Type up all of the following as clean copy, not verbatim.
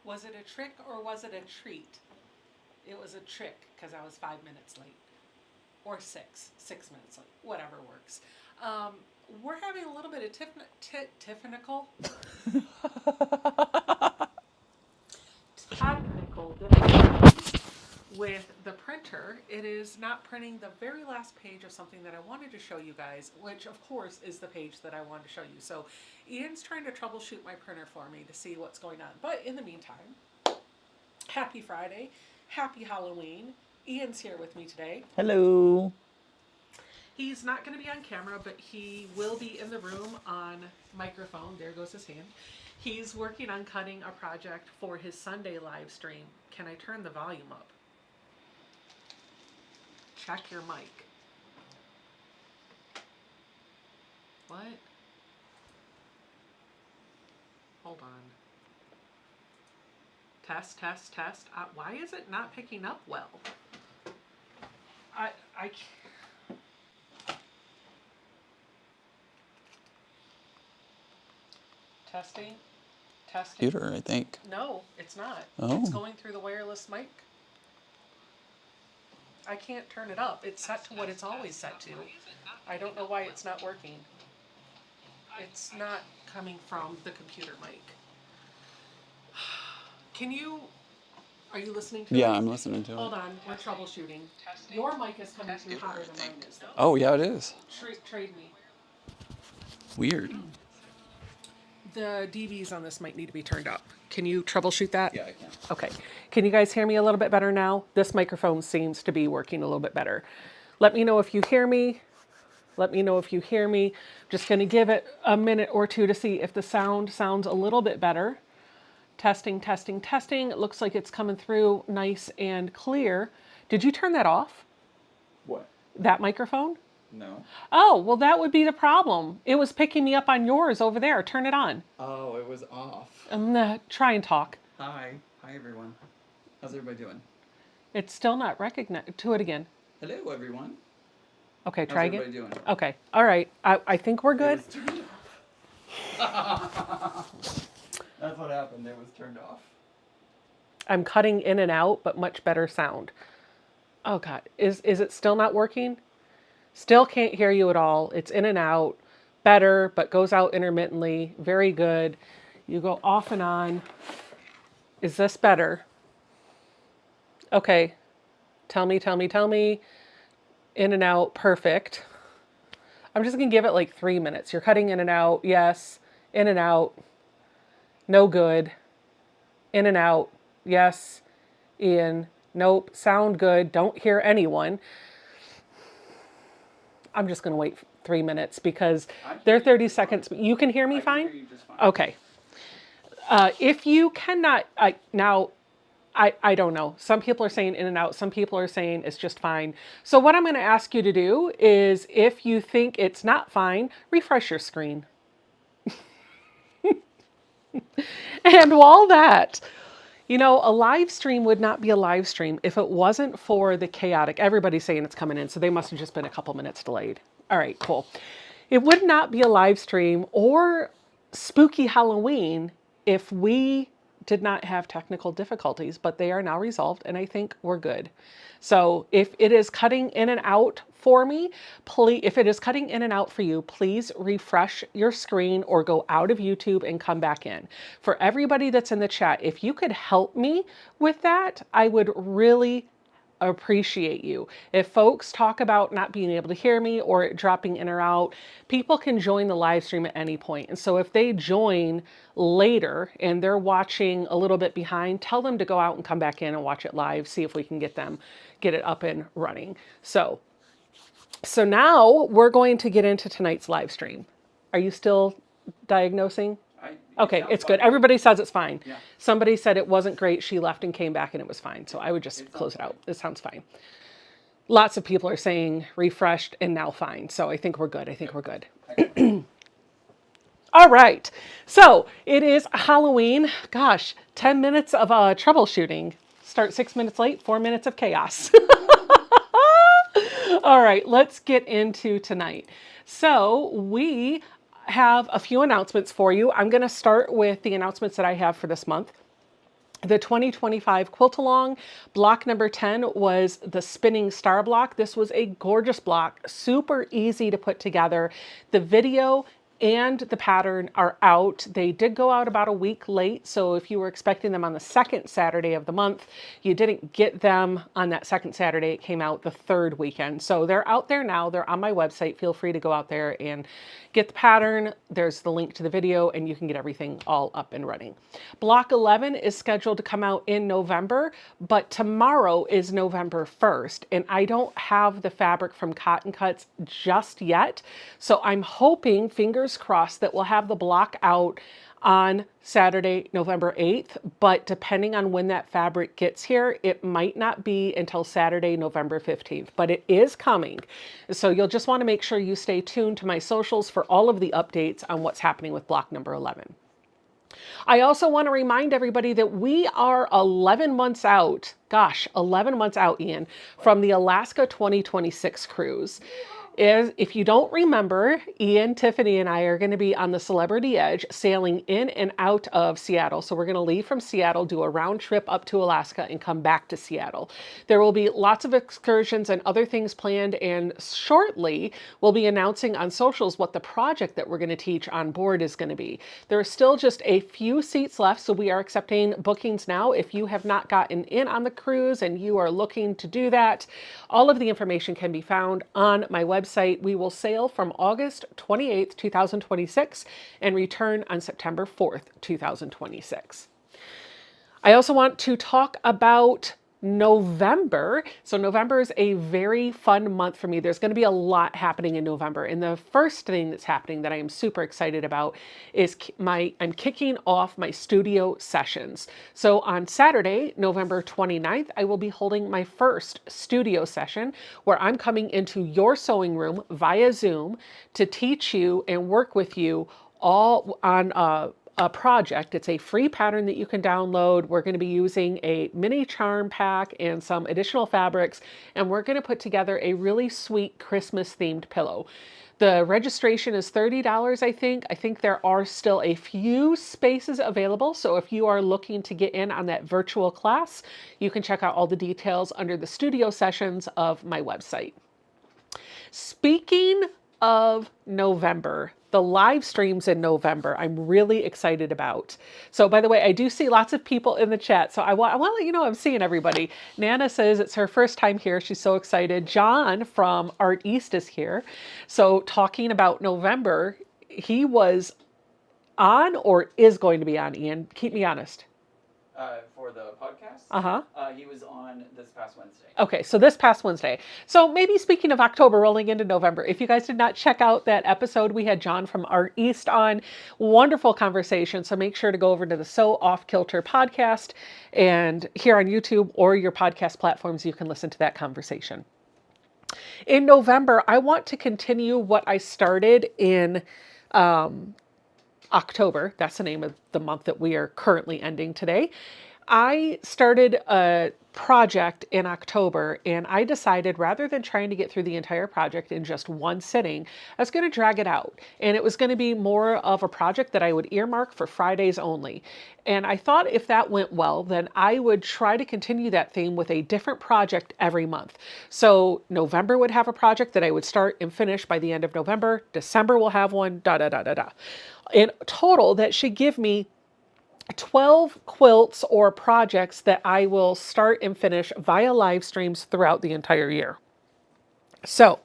Was it a trick or was it a treat? It was a trick because I was 5 minutes late. Or 6 minutes late. Whatever works. We're having a little bit of technical difficulties with the printer. It is not printing the very last page of something that I wanted to show you guys, which of course is the page that I wanted to show you. So Ian's trying to troubleshoot my printer for me to see what's going on. But in the meantime, happy Friday, happy Halloween. Ian's here with me today. Hello. He's not going to be on camera, but he will be in the room on microphone. There goes his hand. He's working on cutting a project for his Sunday live stream. Can I turn the volume up? Check your mic. What? Hold on. Test, test, test. Why is it not picking up well? I can't. Testing. Testing. Computer, I think. No, it's not. Oh. It's going through the wireless mic. I can't turn it up. It's set to what it's always set to. I don't know why it's not working. It's not coming from the computer mic. Are you listening to it? Yeah, I'm listening to it. Hold on, we're troubleshooting. Your mic is coming through hotter than mine is, though. Oh, yeah, it is. Trade me. Weird. The DVs on this might need to be turned up. Can you troubleshoot that? Yeah, I can. Okay. Can you guys hear me a little bit better now? This microphone seems to be working a little bit better. Let me know if you hear me. Let me know if you hear me. Just going to give it a minute or two to see if the sound sounds a little bit better. Testing, testing, testing. It looks like it's coming through nice and clear. Did you turn that off? What? That microphone? No. Oh, well, that would be the problem. It was picking me up on yours over there. Turn it on. Oh, it was off. Try and talk. Hi. Hi, everyone. How's everybody doing? It's still not recognized. Do it again. Hello, everyone. Okay, try How's again. everybody doing? Okay, all right. I think we're good. That's what happened. It was turned off. I'm cutting in and out, but much better sound. Oh, God. Is it still not working? Still can't hear you at all. It's in and out. Better, but goes out intermittently. Very good. You go off and on. Is this better? Okay. Tell me. In and out. Perfect. I'm just going to give it like 3 minutes. You're cutting in and out. Yes. In and out. No good. In and out. Yes. In. Nope. Sound good. Don't hear anyone. I'm just going to wait 3 minutes because they're 30 seconds. You can hear me fine? I can hear you just fine. Okay. If you cannot, I don't know. Some people are saying in and out. Some people are saying it's just fine. So what I'm going to ask you to do is if you think it's not fine, refresh your screen. And while that, a live stream would not be a live stream if it wasn't for the chaotic. Everybody's saying it's coming in, so they must have just been a couple minutes delayed. All right, cool. It would not be a live stream or spooky Halloween if we did not have technical difficulties, but they are now resolved, and I think we're good. So if it is cutting in and out for me, if it is cutting in and out for you, please refresh your screen or go out of YouTube and come back in. For everybody that's in the chat, if you could help me with that, I would really appreciate you. If folks talk about not being able to hear me or it dropping in or out, people can join the live stream at any point. And so if they join later and they're watching a little bit behind, tell them to go out and come back in and watch it live, see if we can get it up and running. So now we're going to get into tonight's live stream. Are you still diagnosing? Okay, it's good. Everybody says it's fine. Yeah. Somebody said it wasn't great. She left and came back and it was fine. So I would just close it out. It sounds fine. Lots of people are saying refreshed and now fine. So I think we're good. All right. So it is Halloween. Gosh, 10 minutes of troubleshooting. Start 6 minutes late, 4 minutes of chaos. All right, let's get into tonight. So we have a few announcements for you. I'm going to start with the announcements that I have for this month. The 2025 Quilt Along block number 10 was the spinning star block. This was a gorgeous block, super easy to put together. The video and the pattern are out. They did go out about a week late, so if you were expecting them on the second Saturday of the month, you didn't get them on that second Saturday. It came out the third weekend. So they're out there now. They're on my website. Feel free to go out there and get the pattern. There's the link to the video, and you can get everything all up and running. Block 11 is scheduled to come out in November, but tomorrow is November 1st, and I don't have the fabric from Cotton Cuts just yet. So I'm hoping, fingers crossed, that we'll have the block out on Saturday, November 8th, but depending on when that fabric gets here, it might not be until Saturday, November 15th, but it is coming. So you'll just want to make sure you stay tuned to my socials for all of the updates on what's happening with block number 11. I also want to remind everybody that we are 11 months out, gosh, 11 months out, Ian, from the Alaska 2026 cruise. If you don't remember, Ian, Tiffany, and I are going to be on the Celebrity Edge sailing in and out of Seattle. So we're going to leave from Seattle, do a round trip up to Alaska, and come back to Seattle. There will be lots of excursions and other things planned, and shortly we'll be announcing on socials what the project that we're going to teach on board is going to be. There are still just a few seats left, so we are accepting bookings now. If you have not gotten in on the cruise and you are looking to do that, all of the information can be found on my website. We will sail from August 28th, 2026 and return on September 4th, 2026. I also want to talk about November. So November is a very fun month for me. There's going to be a lot happening in November. And the first thing that's happening that I am super excited about is I'm kicking off my studio sessions. So on Saturday, November 29th, I will be holding my first studio session where I'm coming into your sewing room via Zoom to teach you and work with you all on a project. It's a free pattern that you can download. We're going to be using a mini charm pack and some additional fabrics, and we're going to put together a really sweet Christmas themed pillow. The registration is $30, I think. I think there are still a few spaces available. So if you are looking to get in on that virtual class, you can check out all the details under the studio sessions of my website. Speaking of November, the live streams in November, I'm really excited about. So by the way, I do see lots of people in the chat. So I want to let you know I'm seeing everybody. Nana says it's her first time here. She's so excited. John from Art East is here. So talking about November, he was on or is going to be on, Ian? Keep me honest. For the podcast? Uh-huh. He was on this past Wednesday. Okay, so this past Wednesday. So maybe speaking of October rolling into November, if you guys did not check out that episode, we had John from Art East on. Wonderful conversation. So make sure to go over to the Sew Off Kilter podcast, and here on YouTube or your podcast platforms, you can listen to that conversation. In November, I want to continue what I started in October. That's the name of the month that we are currently ending today. I started a project in October, and I decided rather than trying to get through the entire project in just one sitting, I was going to drag it out. And it was going to be more of a project that I would earmark for Fridays only. And I thought if that went well, then I would try to continue that theme with a different project every month. So November would have a project that I would start and finish by the end of November. December will have one, In total, that should give me 12 quilts or projects that I will start and finish via live streams throughout the entire year. So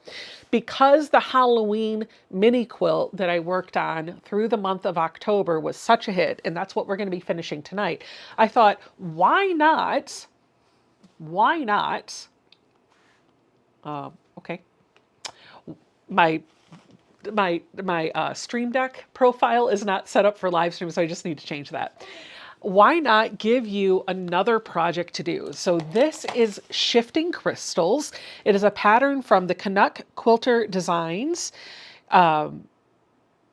because the Halloween mini quilt that I worked on through the month of October was such a hit, and that's what we're going to be finishing tonight, I thought, why not, okay, my Stream Deck profile is not set up for live stream, so I just need to change that. Why not give you another project to do? So this is Shifting Crystals. It is a pattern from the Canuck Quilter Designs. I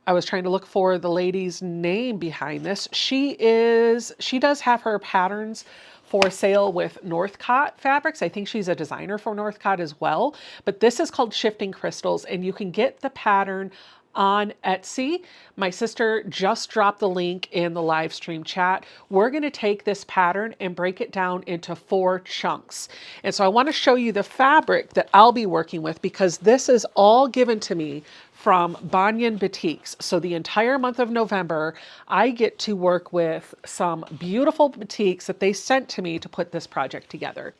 was trying to look for the lady's name behind this. She does have her patterns for sale with Northcott Fabrics. I think she's a designer for Northcott as well, but this is called Shifting Crystals, and you can get the pattern on Etsy. My sister just dropped the link in the live stream chat. We're going to take this pattern and break it down into 4 chunks. And so I want to show you the fabric that I'll be working with, because this is all given to me from Banyan Batiks. So the entire month of November, I get to work with some beautiful batiks that they sent to me to put this project together.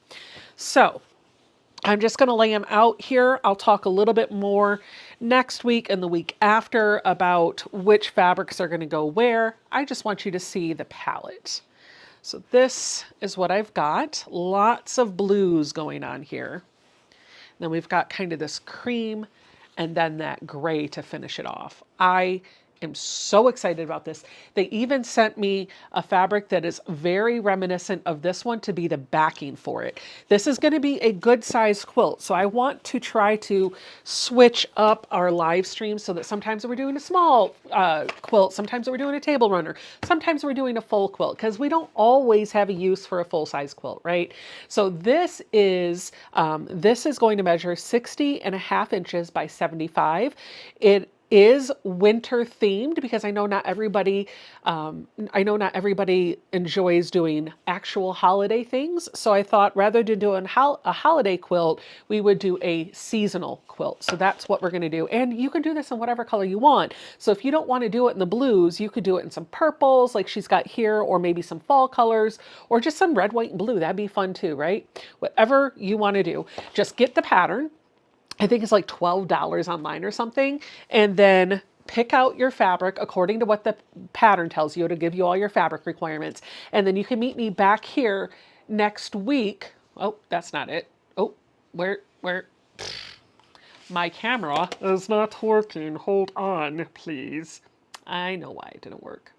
So I'm just going to lay them out here. I'll talk a little bit more next week and the week after about which fabrics are going to go where. I just want you to see the palette. So this is what I've got. Lots of blues going on here. Then we've got kind of this cream and then that gray to finish it off. I am so excited about this. They even sent me a fabric that is very reminiscent of this one to be the backing for it. This is going to be a good size quilt. So I want to try to switch up our live stream so that sometimes we're doing a small quilt, sometimes we're doing a table runner, sometimes we're doing a full quilt, because we don't always have a use for a full size quilt, right? So this is going to measure 60.5 inches by 75. It is winter themed because I know not everybody enjoys doing actual holiday things. So I thought rather than doing a holiday quilt, we would do a seasonal quilt. So that's what we're going to do. And you can do this in whatever color you want. So if you don't want to do it in the blues, you could do it in some purples like she's got here, or maybe some fall colors, or just some red, white, and blue. That'd be fun too, right? Whatever you want to do, just get the pattern. I think it's like $12 online or something. And then pick out your fabric according to what the pattern tells you. It'll give you all your fabric requirements. And then you can meet me back here next week. Oh, that's not it. Oh, where? My camera is not working. Hold on, please. I know why it didn't work.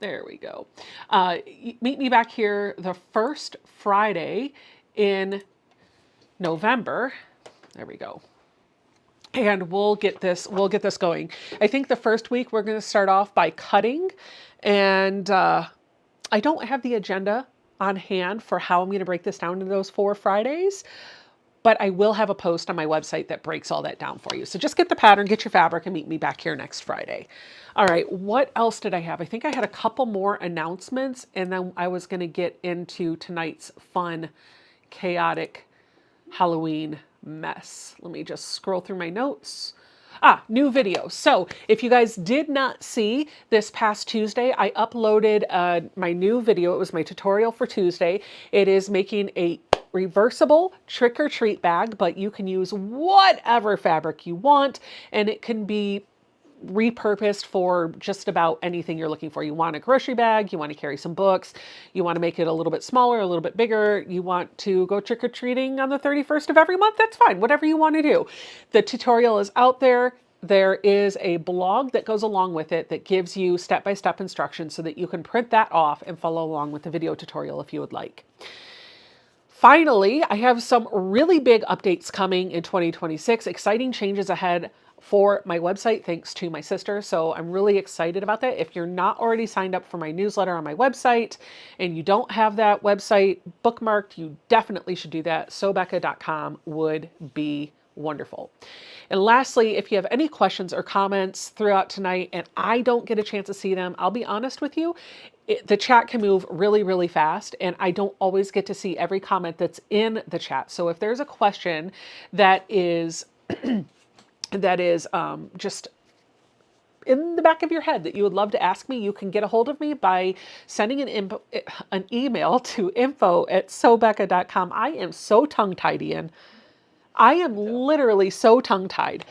There we go. Meet me back here the first Friday in November. There we go. And we'll get this going. I think the first week we're going to start off by cutting, and I don't have the agenda on hand for how I'm going to break this down into those 4 Fridays, but I will have a post on my website that breaks all that down for you. So just get the pattern, get your fabric, and meet me back here next Friday. All right, what else did I have? I think I had a couple more announcements, and then I was going to get into tonight's fun, chaotic Halloween mess. Let me just scroll through my notes. New video. So if you guys did not see this past Tuesday, I uploaded my new video. It was my tutorial for Tuesday. It is making a reversible trick-or-treat bag, but you can use whatever fabric you want, and it can be repurposed for just about anything you're looking for. You want a grocery bag, you want to carry some books, you want to make it a little bit smaller, a little bit bigger, you want to go trick-or-treating on the 31st of every month, that's fine, whatever you want to do. The tutorial is out there. There is a blog that goes along with it that gives you step-by-step instructions so that you can print that off and follow along with the video tutorial if you would like. Finally, I have some really big updates coming in 2026, exciting changes ahead for my website, thanks to my sister. So I'm really excited about that. If you're not already signed up for my newsletter on my website and you don't have that website bookmarked, you definitely should do that. SewBecca.com would be wonderful. And lastly, if you have any questions or comments throughout tonight and I don't get a chance to see them, I'll be honest with you, the chat can move really, really fast, and I don't always get to see every comment that's in the chat. So if there's a question that is just in the back of your head that you would love to ask me, you can get a hold of me by sending an email to info@sewbecca.com. I am so tongue-tied, Ian. I am literally so tongue-tied.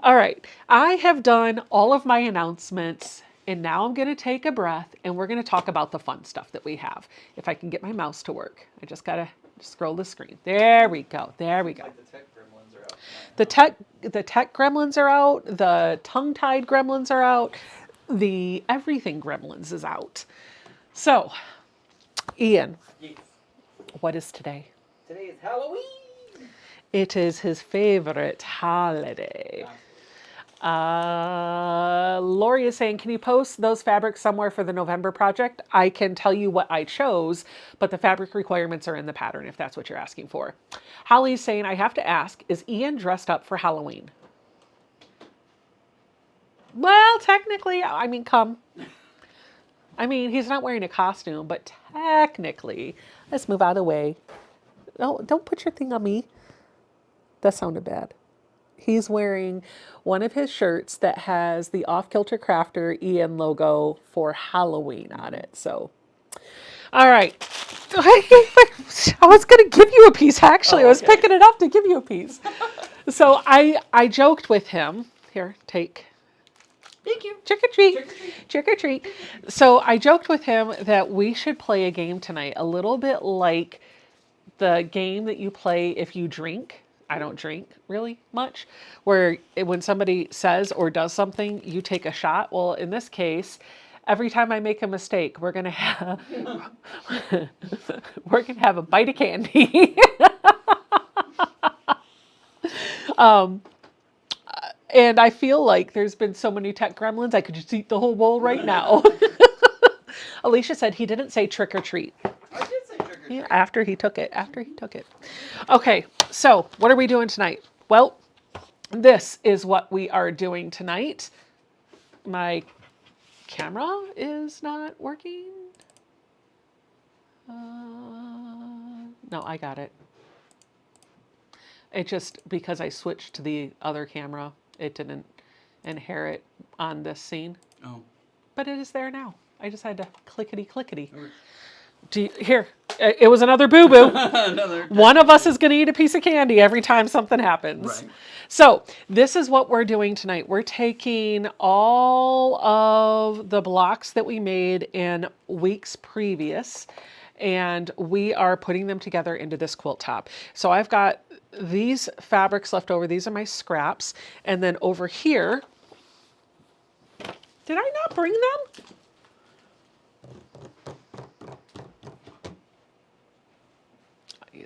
All right, I have done all of my announcements, and now I'm going to take a breath, and we're going to talk about the fun stuff that we have. If I can get my mouse to work. I just got to scroll the screen. There we go. There we go. Like the tech gremlins are out. The tech gremlins are out. The tongue-tied gremlins are out. The everything gremlins is out. So, Ian, Yes. what is today? Today is Halloween. It is his favorite holiday. Lori is saying, can you post those fabrics somewhere for the November project? I can tell you what I chose, but the fabric requirements are in the pattern if that's what you're asking for. Holly is saying, I have to ask, is Ian dressed up for Halloween? Well, technically, I mean, come. I mean, he's not wearing a costume, but technically, let's move out of the way. No, don't put your thing on me. That sounded bad. He's wearing one of his shirts that has the Off Kilter Crafter Ian logo for Halloween on it. So, all right. I was going to give you a piece, actually. I was picking it up to give you a piece. So I joked with him. Here, take. Thank you. Trick or treat. Trick or treat. Trick or treat. So I joked with him that we should play a game tonight, a little bit like the game that you play if you drink. I don't drink really much, where when somebody says or does something, you take a shot. Well, in this case, every time I make a mistake, we're gonna have we're gonna have a bite of candy. And I feel like there's been so many tech gremlins, I could just eat the whole bowl right now. Alicia said he didn't say trick or treat. I did say trick or treat. Yeah, after he took it. Okay, so what are we doing tonight? Well, this is what we are doing tonight. My camera is not working. No, I got it. It just, because I switched to the other camera, it didn't inherit on this scene. Oh. But it is there now. I just had to clickety. Okay. Here, it was another boo-boo. Another. One of us is going to eat a piece of candy every time something happens. Right. So this is what we're doing tonight. We're taking all of the blocks that we made in weeks previous, and we are putting them together into this quilt top. So I've got these fabrics left over. These are my scraps. And then over here, did I not bring them?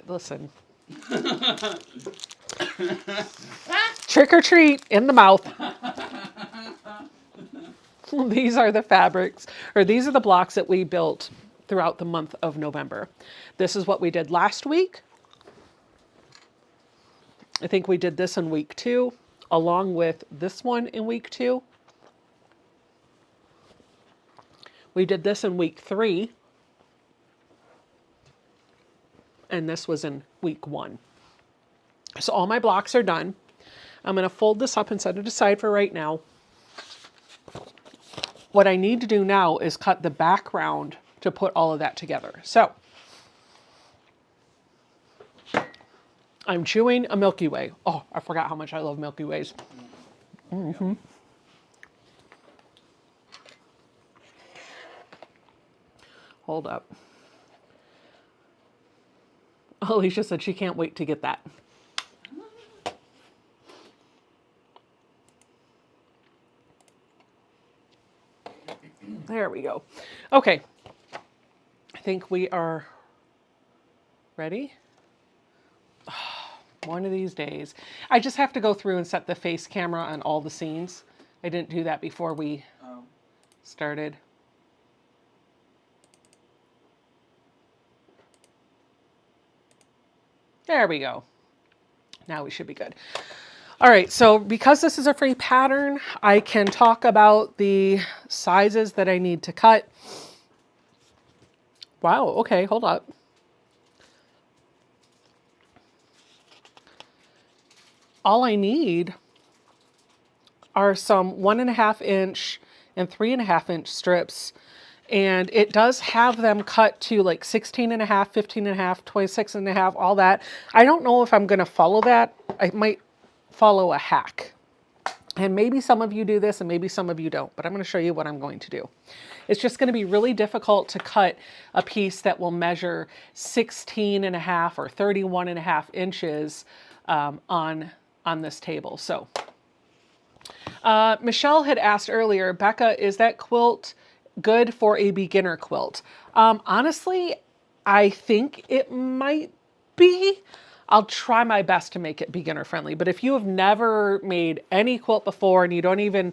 Listen. Trick or treat in the mouth. These are the fabrics, or these are the blocks that we built throughout the month of November. This is what we did last week. I think we did this in week 2, along with this one in week 2. We did this in week 3. And this was in week 1. So all my blocks are done. I'm going to fold this up and set it aside for right now. What I need to do now is cut the background to put all of that together. So I'm chewing a Milky Way. Oh, I forgot how much I love Milky Ways. Mm-hmm. Hold up. Alicia said she can't wait to get that. There we go. Okay. I think we are ready. One of these days. I just have to go through and set the face camera on all the scenes. I didn't do that before we started. There we go. Now we should be good. All right, so because this is a free pattern, I can talk about the sizes that I need to cut. Wow, okay, hold up. All I need are some 1.5 inch and 3.5 inch strips. And it does have them cut to like 16.5, 15.5, 26.5, all that. I don't know if I'm gonna follow that. I might follow a hack. And maybe some of you do this and maybe some of you don't, but I'm gonna show you what I'm going to do. It's just gonna be really difficult to cut a piece that will measure 16.5 or 31.5 inches on this table. So Michelle had asked earlier, Becca, is that quilt good for a beginner quilt? Honestly, I think it might be. I'll try my best to make it beginner friendly, but if you have never made any quilt before and you're not even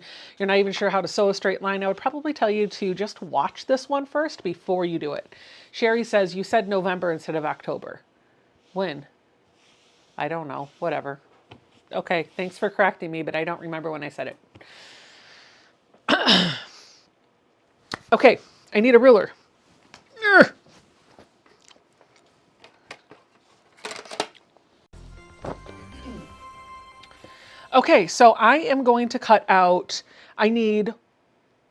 sure how to sew a straight line, I would probably tell you to just watch this one first before you do it. Sherry says, you said November instead of October. When? I don't know, whatever. Okay, thanks for correcting me, but I don't remember when I said it. Okay, I need a ruler. Urgh. Okay, so I am going to cut out, I need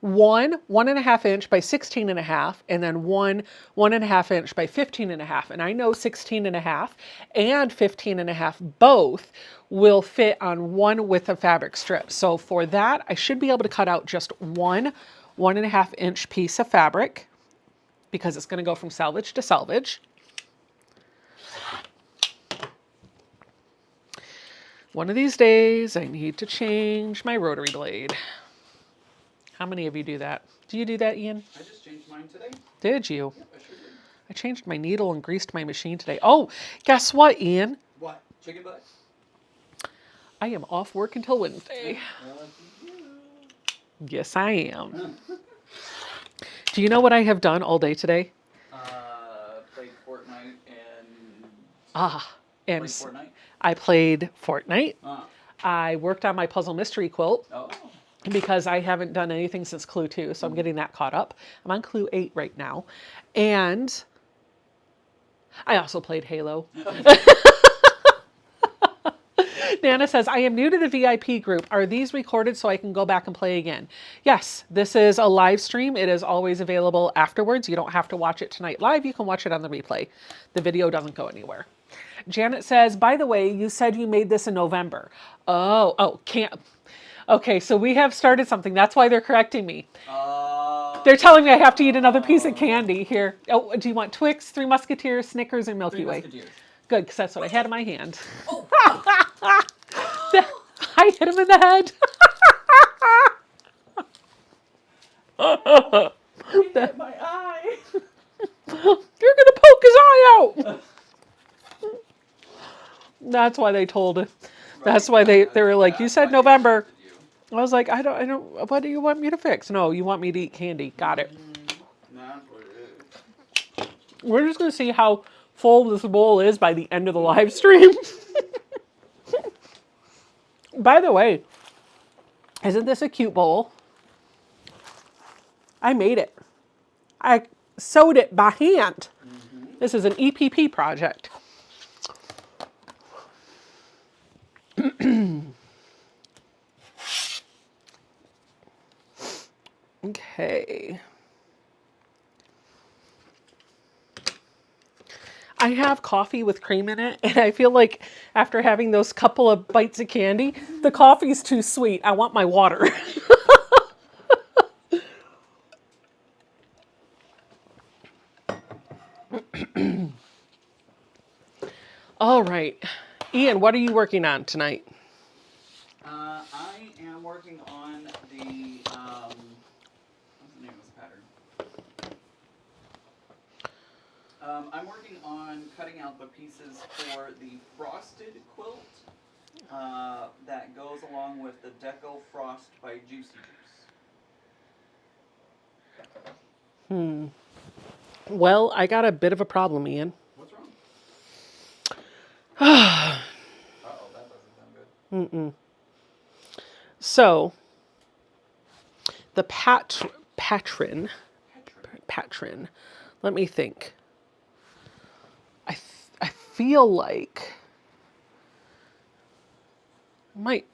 1.5 inch by 16.5, and then 1.5 inch by 15.5. And I know 16.5 and 15.5 both will fit on one width of fabric strip. So for that, I should be able to cut out just 1.5 inch piece of fabric because it's going to go from selvage to selvage. One of these days, I need to change my rotary blade. How many of you do that? Do you do that, Ian? I just changed mine today. Did you? Yep, I sure did. I changed my needle and greased my machine today. Oh, guess what, Ian? What? Chicken butt? I am off work until Wednesday. Yes, I am. Do you know what I have done all day today? Played Fortnite and... And Played Fortnite? I played Fortnite. Uh. I worked on my puzzle mystery quilt. Oh. Because I haven't done anything since Clue 2, so I'm getting that caught up. I'm on Clue 8 right now. And I also played Halo. Nana says, I am new to the VIP group. Are these recorded so I can go back and play again? Yes, this is a live stream. It is always available afterwards. You don't have to watch it tonight live. You can watch it on the replay. The video doesn't go anywhere. Janet says, by the way, you said you made this in November. Can't. Okay, so we have started something. That's why they're correcting me. They're telling me I have to eat another piece of candy. Here. Oh, do you want Twix, Three Musketeers, Snickers, or Milky Way? Musketeers. Good, because that's what I had in my hand. Oh. I hit him in the head. He hit my eye. You're going to poke his eye out. That's why they told it. That's why they were like, you said November. I was like, I don't, what do you want me to fix? No, you want me to eat candy. Got it. That's what it is. We're just going to see how full this bowl is by the end of the live stream. By the way, isn't this a cute bowl? I made it. I sewed it by hand. This is an EPP project. Okay. I have coffee with cream in it, and I feel like after having those couple of bites of candy, the coffee's too sweet. I want my water. All right. Ian, what are you working on tonight? I am working on the, what's the name of this pattern? I'm working on cutting out the pieces for the frosted quilt that goes along with the Deco Frost by Juicy Juice. Well, I got a bit of a problem, Ian. What's wrong? Uh-oh, that doesn't sound good. So, the patron, let me think. I feel like I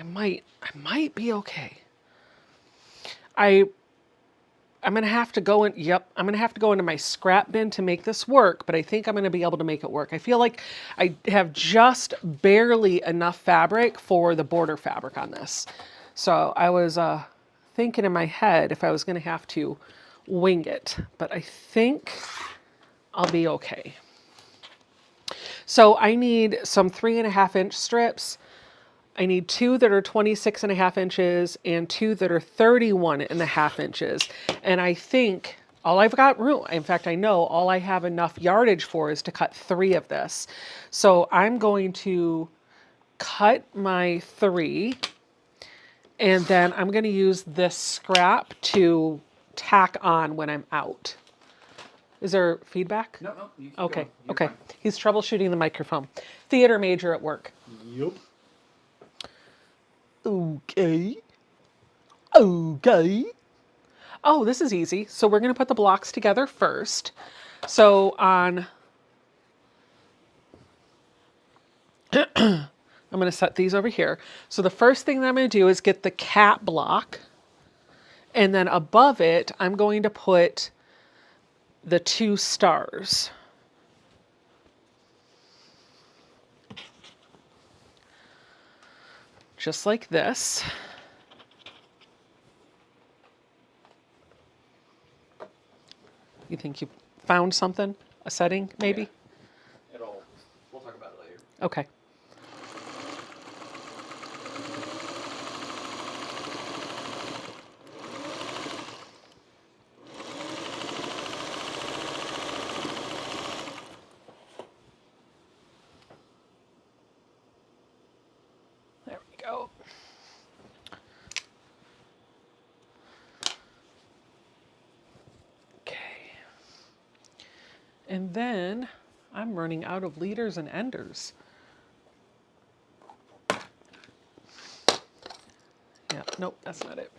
might be okay. I'm going to have to go in, I'm going to have to go into my scrap bin to make this work, but I think I'm going to be able to make it work. I feel like I have just barely enough fabric for the border fabric on this. So I was thinking in my head if I was going to have to wing it, but I think I'll be okay. So I need some 3.5 inch strips. I need 2 that are 26.5 inches and 2 that are 31.5 inches. And I think all I've got room, in fact, I know all I have enough yardage for is to cut 3 of this. So I'm going to cut my 3, and then I'm going to use this scrap to tack on when I'm out. Is there feedback? No, you keep Okay, going. You're okay. fine. He's troubleshooting the microphone. Theater major at work. Yup. Okay. Okay. Oh, this is easy. So we're going to put the blocks together first. So I'm going to set these over here. So the first thing that I'm going to do is get the cat block. And then above it, I'm going to put the 2 stars. Just like this. You think you found something? A setting, maybe? Yeah. We'll talk about it later. Okay. There we go. Okay. And then I'm running out of leaders and enders. Yeah, nope, that's not it.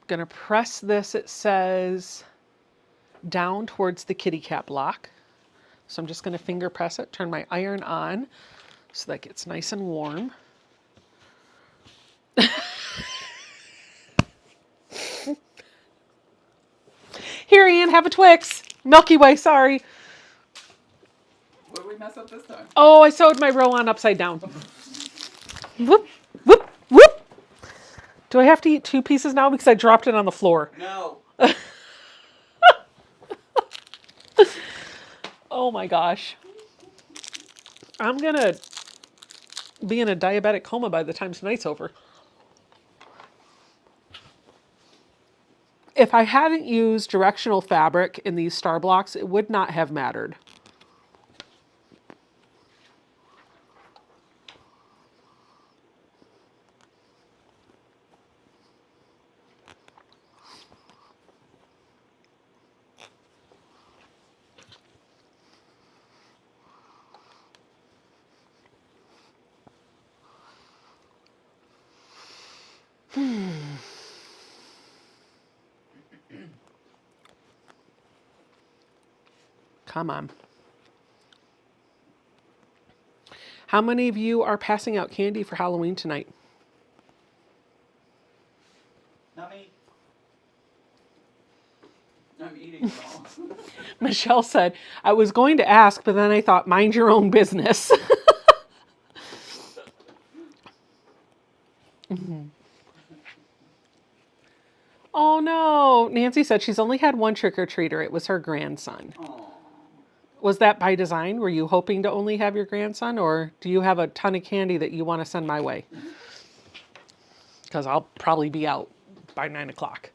Gonna press this, it says down towards the kitty cat block. So I'm just gonna finger press it, turn my iron on so that gets nice and warm. Here, Ian, have a Twix. Milky Way, sorry. What did we mess up this time? Oh, I sewed my row on upside down. Whoop, whoop, whoop. Do I have to eat 2 pieces now because I dropped it on the floor? No. Oh my gosh. I'm gonna be in a diabetic coma by the time tonight's over. If I hadn't used directional fabric in these star blocks, it would not have mattered. Come on. How many of you are passing out candy for Halloween tonight? Not me. I'm eating it all. Michelle said, I was going to ask, but then I thought, mind your own business. Oh no. Nancy said she's only had one trick-or-treater. It was her grandson. Aw. Was that by design? Were you hoping to only have your grandson, or do you have a ton of candy that you want to send my way? Because I'll probably be out by 9 o'clock.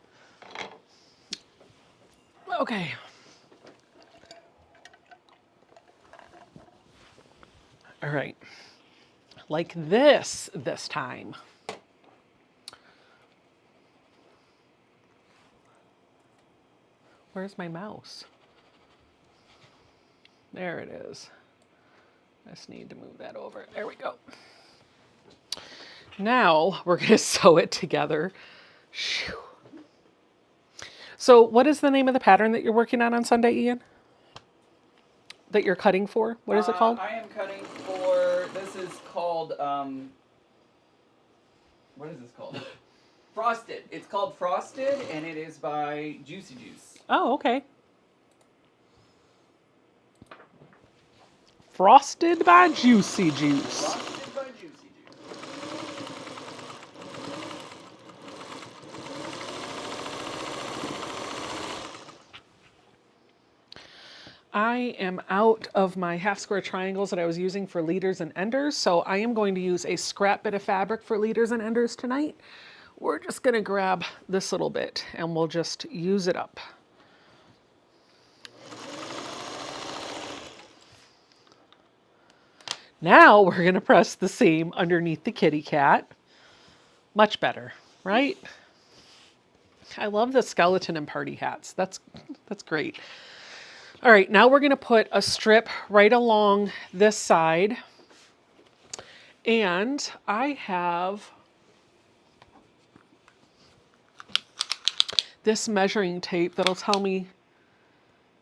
Okay. All right. Like this time. Where's my mouse? There it is. I just need to move that over. There we go. Now we're going to sew it together. Shoo. So what is the name of the pattern that you're working on Sunday, Ian? That you're cutting for? What is it called? I am cutting for, this is called, what is this called? Frosted. It's called Frosted, and it is by Juicy Juice. Oh, okay. Frosted by Juicy Juice. Frosted by Juicy Juice. I am out of my half square triangles that I was using for leaders and enders, so I am going to use a scrap bit of fabric for leaders and enders tonight. We're just going to grab this little bit and we'll just use it up. Now we're going to press the seam underneath the kitty cat. Much better, right? I love the skeleton and party hats. That's great. All right, now we're going to put a strip right along this side. And I have this measuring tape that'll tell me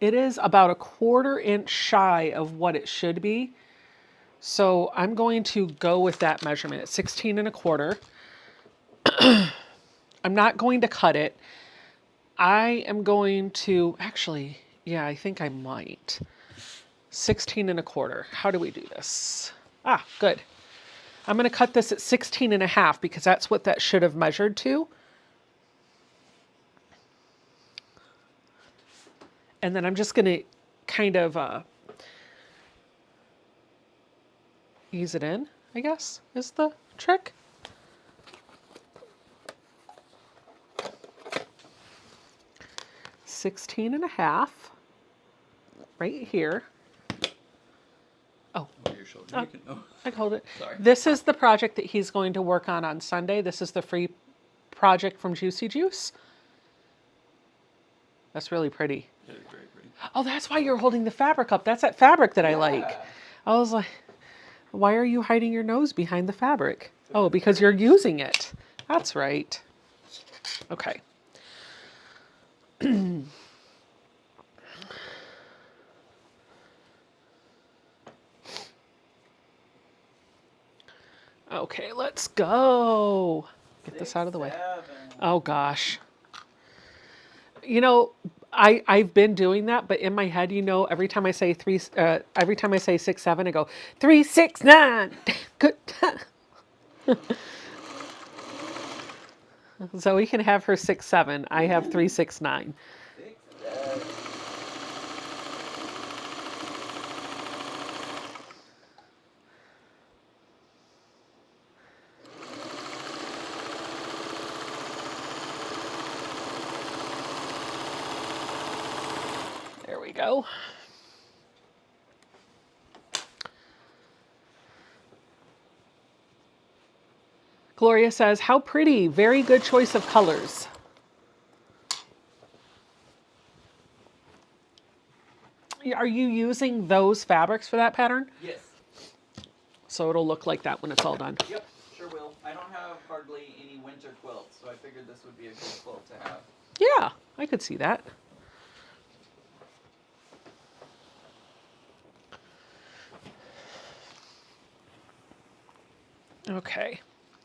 it is about a 1/4 inch shy of what it should be. So I'm going to go with that measurement at 16 1/4. I'm not going to cut it. I am going to, actually, yeah, I think I might. 16 1/4. How do we do this? Ah, good. I'm going to cut this at 16 1/2 because that's what that should have measured to. And then I'm just going to kind of ease it in, I guess, is the trick. $16 1/2 right here. Oh, Your shoulder. You can, I called it. Sorry. This is the project that he's going to work on Sunday. This is the free project from Juicy Juice. That's really pretty. It is very pretty. Oh, that's why you're holding the fabric up. That's that fabric that I like. Yeah. I was like, why are you hiding your nose behind the fabric? Oh, because you're using it. That's right. Okay. Okay, let's go. Get this out of the way. 6, 7. Oh gosh. You know, I've been doing that, but in my head, you know, every time I say 6, 7, I go 3, 6, 9. Good. Zoe can have her 6, 7. I have 3, 6, 9. 6, 7. There we go. Gloria says, how pretty. Very good choice of colors. Are you using those fabrics for that pattern? Yes. So it'll look like that when it's all done. Yep, sure will. I don't have hardly any winter quilts, so I figured this would be a good quilt to have. Yeah, I could see that. Okay.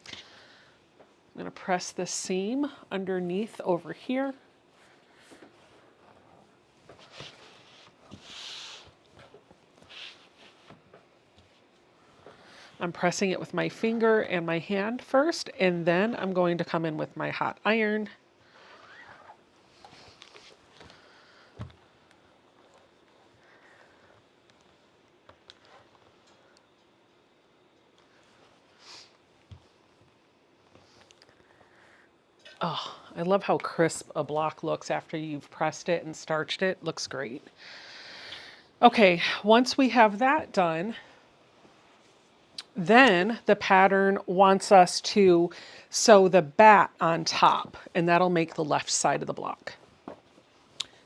I'm going to press the seam underneath over here. I'm pressing it with my finger and my hand first, and then I'm going to come in with my hot iron. Oh, I love how crisp a block looks after you've pressed it and starched it. Looks great. Okay, once we have that done, then the pattern wants us to sew the bat on top, and that'll make the left side of the block.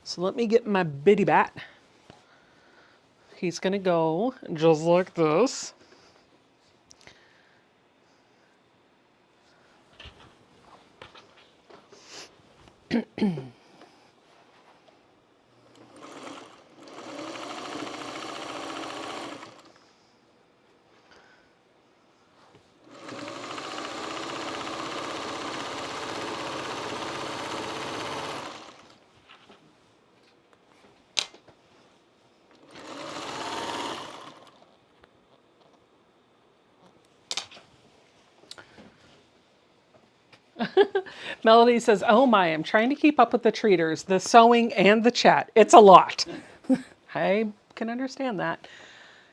So let me get my bitty bat. He's gonna go just like this. Melody says, oh my, I'm trying to keep up with the treaters, the sewing and the chat. It's a lot. I can understand that.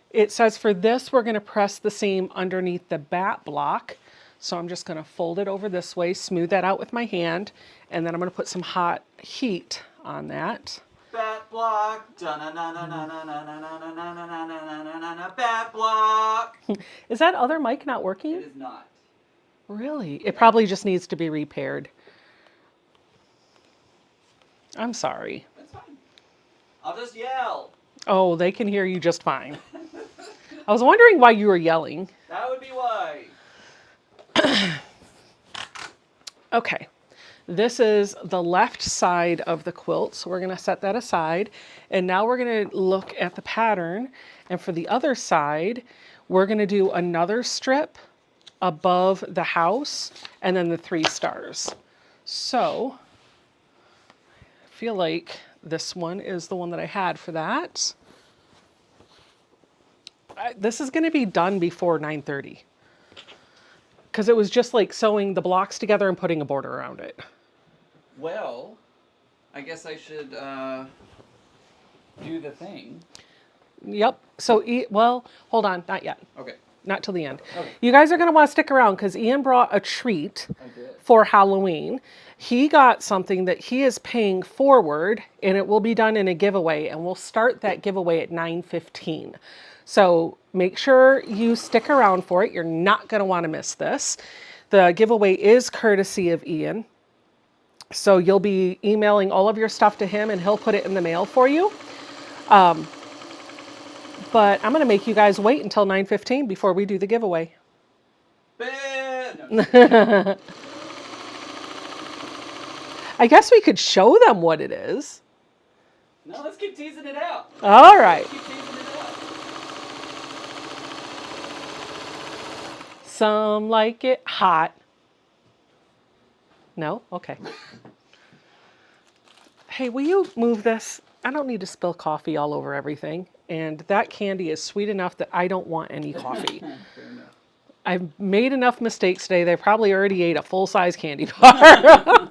It says for this, we're going to press the seam underneath the bat block. So I'm just going to fold it over this way, smooth that out with my hand, and then I'm going to put some hot heat on that. Bat block. Bat block. Is that other mic not working? It is not. Really? It probably just needs to be repaired. I'm sorry. That's fine. I'll just yell. Oh, they can hear you just fine. I was wondering why you were yelling. That would be why. Okay. This is the left side of the quilt, so we're going to set that aside. And now we're going to look at the pattern. And for the other side, we're going to do another strip above the house and then the 3 stars. So I feel like this one is the one that I had for that. This is going to be done before 9:30 because it was just like sewing the blocks together and putting a border around it. Well, I guess I should do the thing. Yep. So, well, hold on, not yet. Okay. Not till the end. Okay. You guys are going to want to stick around because Ian brought a treat for Halloween. He got something that he is paying forward, and it will be done in a giveaway, and we'll start that giveaway at 9:15. So make sure you stick around for it. You're not going to want to miss this. The giveaway is courtesy of Ian. So you'll be emailing all of your stuff to him, and he'll put it in the mail for you. But I'm going to make you guys wait until 9:15 before we do the giveaway. No. I guess we could show them what it is. No, let's keep teasing it out. All right. Let's keep teasing it out. Some like it hot. No? Okay. Hey, will you move this? I don't need to spill coffee all over everything. And that candy is sweet enough that I don't want any coffee. Fair enough. I've made enough mistakes today. They probably already ate a full-size candy bar.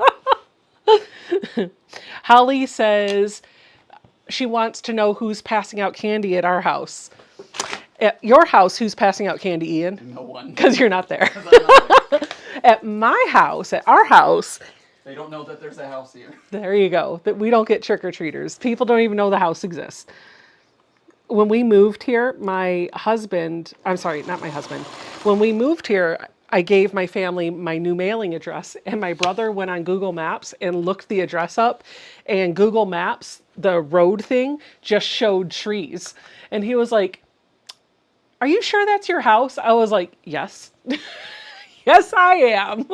Holly says she wants to know who's passing out candy at our house. At your house, who's passing out candy, Ian? No one. Because you're not there. 'Cause I'm not there. At my house, at our house, They don't know that there's a house here. there you go, that we don't get trick-or-treaters. People don't even know the house exists. When we moved here, my husband, I'm sorry, not my husband. When we moved here, I gave my family my new mailing address, and my brother went on Google Maps and looked the address up, and Google Maps, the road thing, just showed trees. And he was like, "Are you sure that's your house?" I was like, "Yes." Yes, I am.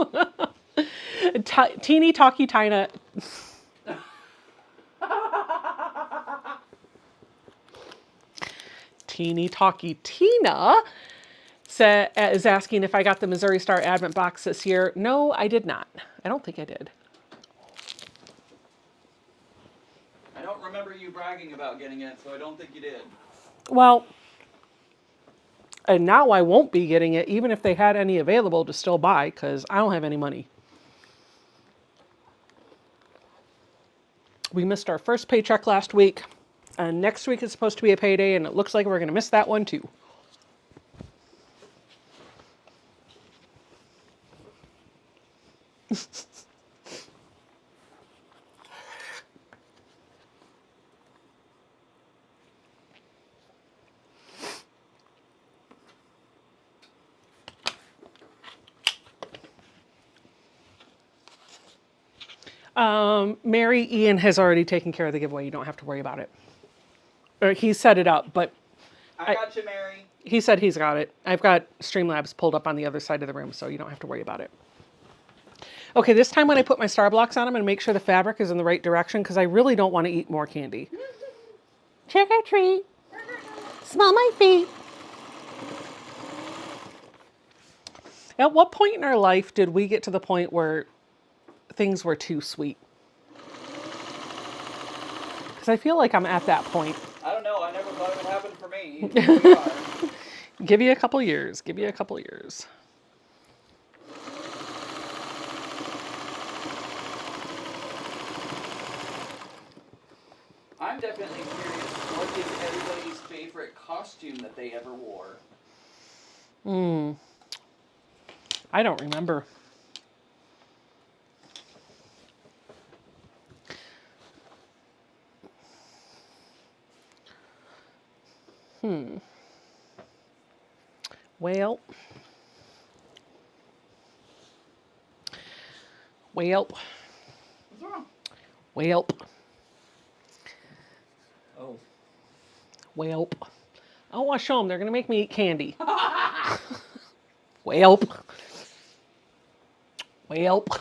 Teeny Talkie Tina. Teeny Talkie Tina is asking if I got the Missouri Star Advent box this year. No, I did not. I don't think I did. I don't remember you bragging about getting it, so I don't think you did. Well, and now I won't be getting it, even if they had any available to still buy, because I don't have any money. We missed our first paycheck last week, and next week is supposed to be a payday, and it looks like we're going to miss that one too. Mary, Ian has already taken care of the giveaway. You don't have to worry about it. Or he set it up, but I got you, Mary. he said he's got it. I've got Streamlabs pulled up on the other side of the room, so you don't have to worry about it. Okay, this time when I put my star blocks on, I'm going to make sure the fabric is in the right direction because I really don't want to eat more candy. Trick or treat. Smell my feet. At what point in our life did we get to the point where things were too sweet? Because I feel like I'm at that point. I don't know. I never thought it would happen for me. Here we are. Give you a couple years. Give you a couple years. I'm definitely curious. What is everybody's favorite costume that they ever wore? I don't remember. Well. What's wrong? Well. Welp. I don't want to show them. They're going to make me eat candy. Welp. Welp.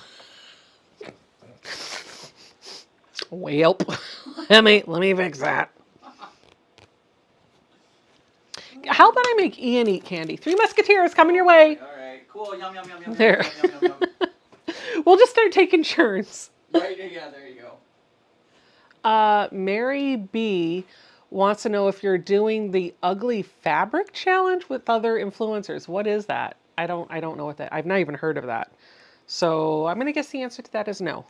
Welp. Let me fix that. How about I make Ian eat candy? 3 Musketeers coming your way. All right, cool. Yum, yum, yum, yum, There. yum, yum, yum, yum. We'll just start taking turns. Right, yeah, there you go. Mary B wants to know if you're doing the ugly fabric challenge with other influencers. What is that? I don't know what that. I've not even heard of that. So I'm going to guess the answer to that is no.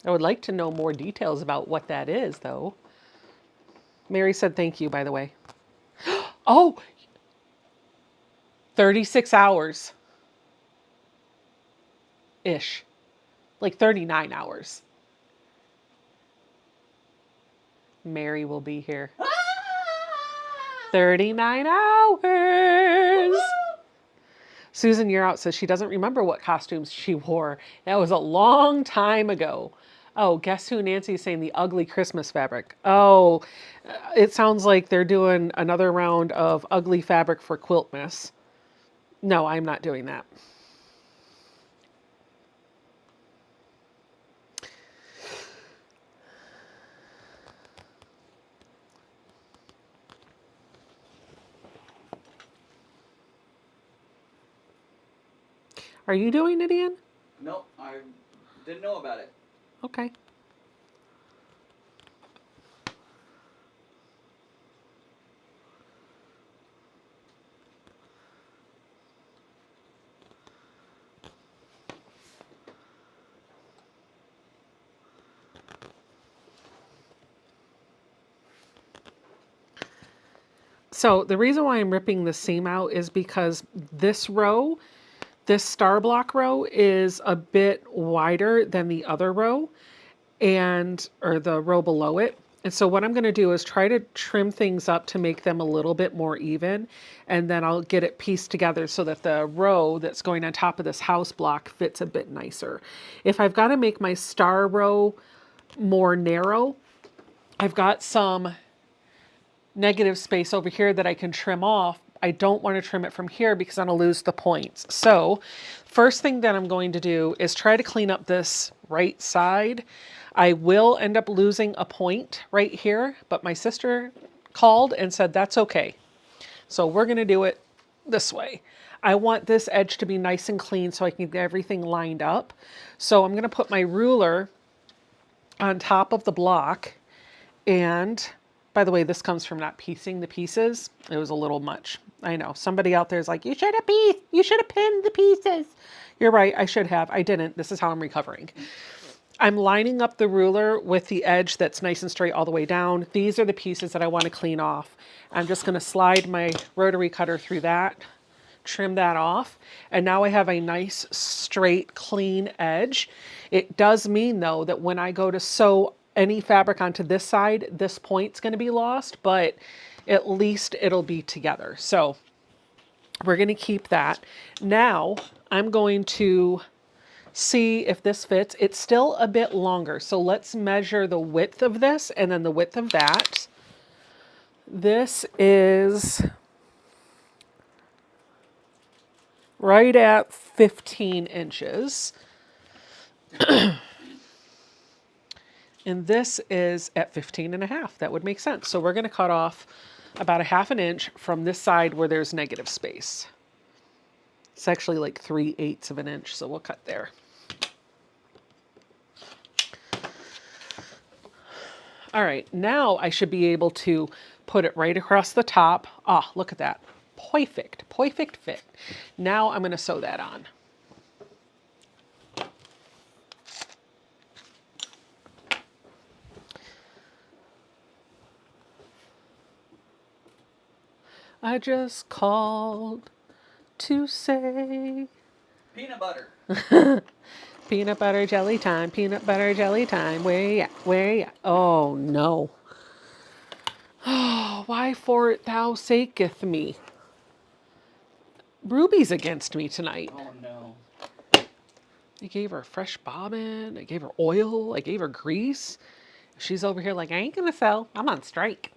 I would like to know more details about what that is, though. Mary said thank you, by the way. Oh, 36 hours. Ish. Like 39 hours. Mary will be here. 39 hours. Susan You're Out says she doesn't remember what costumes she wore. That was a long time ago. Oh, guess who Nancy is saying? The ugly Christmas fabric. Oh, it sounds like they're doing another round of ugly fabric for Quiltmas. No, I'm not doing that. Are you doing it, Ian? Nope, I didn't know about it. Okay. So the reason why I'm ripping the seam out is because this row, this star block row, is a bit wider than the other row, or the row below it. And so what I'm going to do is try to trim things up to make them a little bit more even, and then I'll get it pieced together so that the row that's going on top of this house block fits a bit nicer. If I've got to make my star row more narrow, I've got some negative space over here that I can trim off. I don't want to trim it from here because I'm going to lose the points. So first thing that I'm going to do is try to clean up this right side. I will end up losing a point right here, but my sister called and said that's okay. So we're going to do it this way. I want this edge to be nice and clean so I can get everything lined up. So I'm going to put my ruler on top of the block, and by the way, this comes from not piecing the pieces. It was a little much. I know. Somebody out there is like, you should have pinned the pieces. You're right, I should have. I didn't. This is how I'm recovering. I'm lining up the ruler with the edge that's nice and straight all the way down. These are the pieces that I want to clean off. I'm just going to slide my rotary cutter through that, trim that off, and now I have a nice, straight, clean edge. It does mean, though, that when I go to sew any fabric onto this side, this point's going to be lost, but at least it'll be together. So we're going to keep that. Now I'm going to see if this fits. It's still a bit longer, so let's measure the width of this and then the width of that. This is right at 15 inches. And this is at 15 and a half. That would make sense. So we're going to cut off about 1/2 inch from this side where there's negative space. It's actually like 3/8 of an inch, so we'll cut there. All right, now I should be able to put it right across the top. Ah, look at that. Perfect, perfect fit. Now I'm going to sew that on. I just called to say Peanut butter. peanut butter jelly time, peanut butter jelly time. Where you at? Where you at? Oh no. Oh, why for it thou saketh me? Ruby's against me tonight. Oh no. I gave her a fresh bobbin. I gave her oil. I gave her grease. She's over here like, I ain't gonna sell. I'm on strike.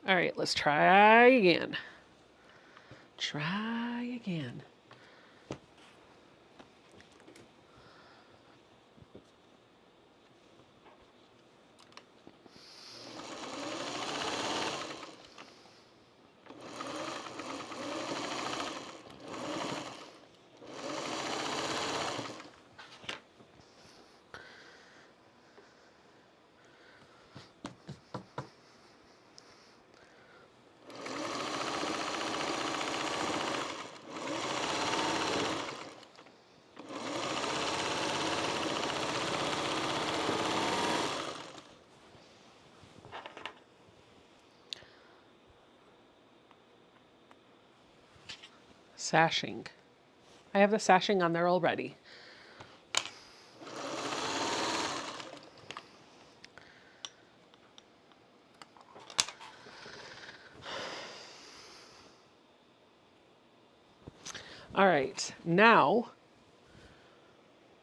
All right, let's try again. Try again. Sashing. I have the sashing on there already. All right, now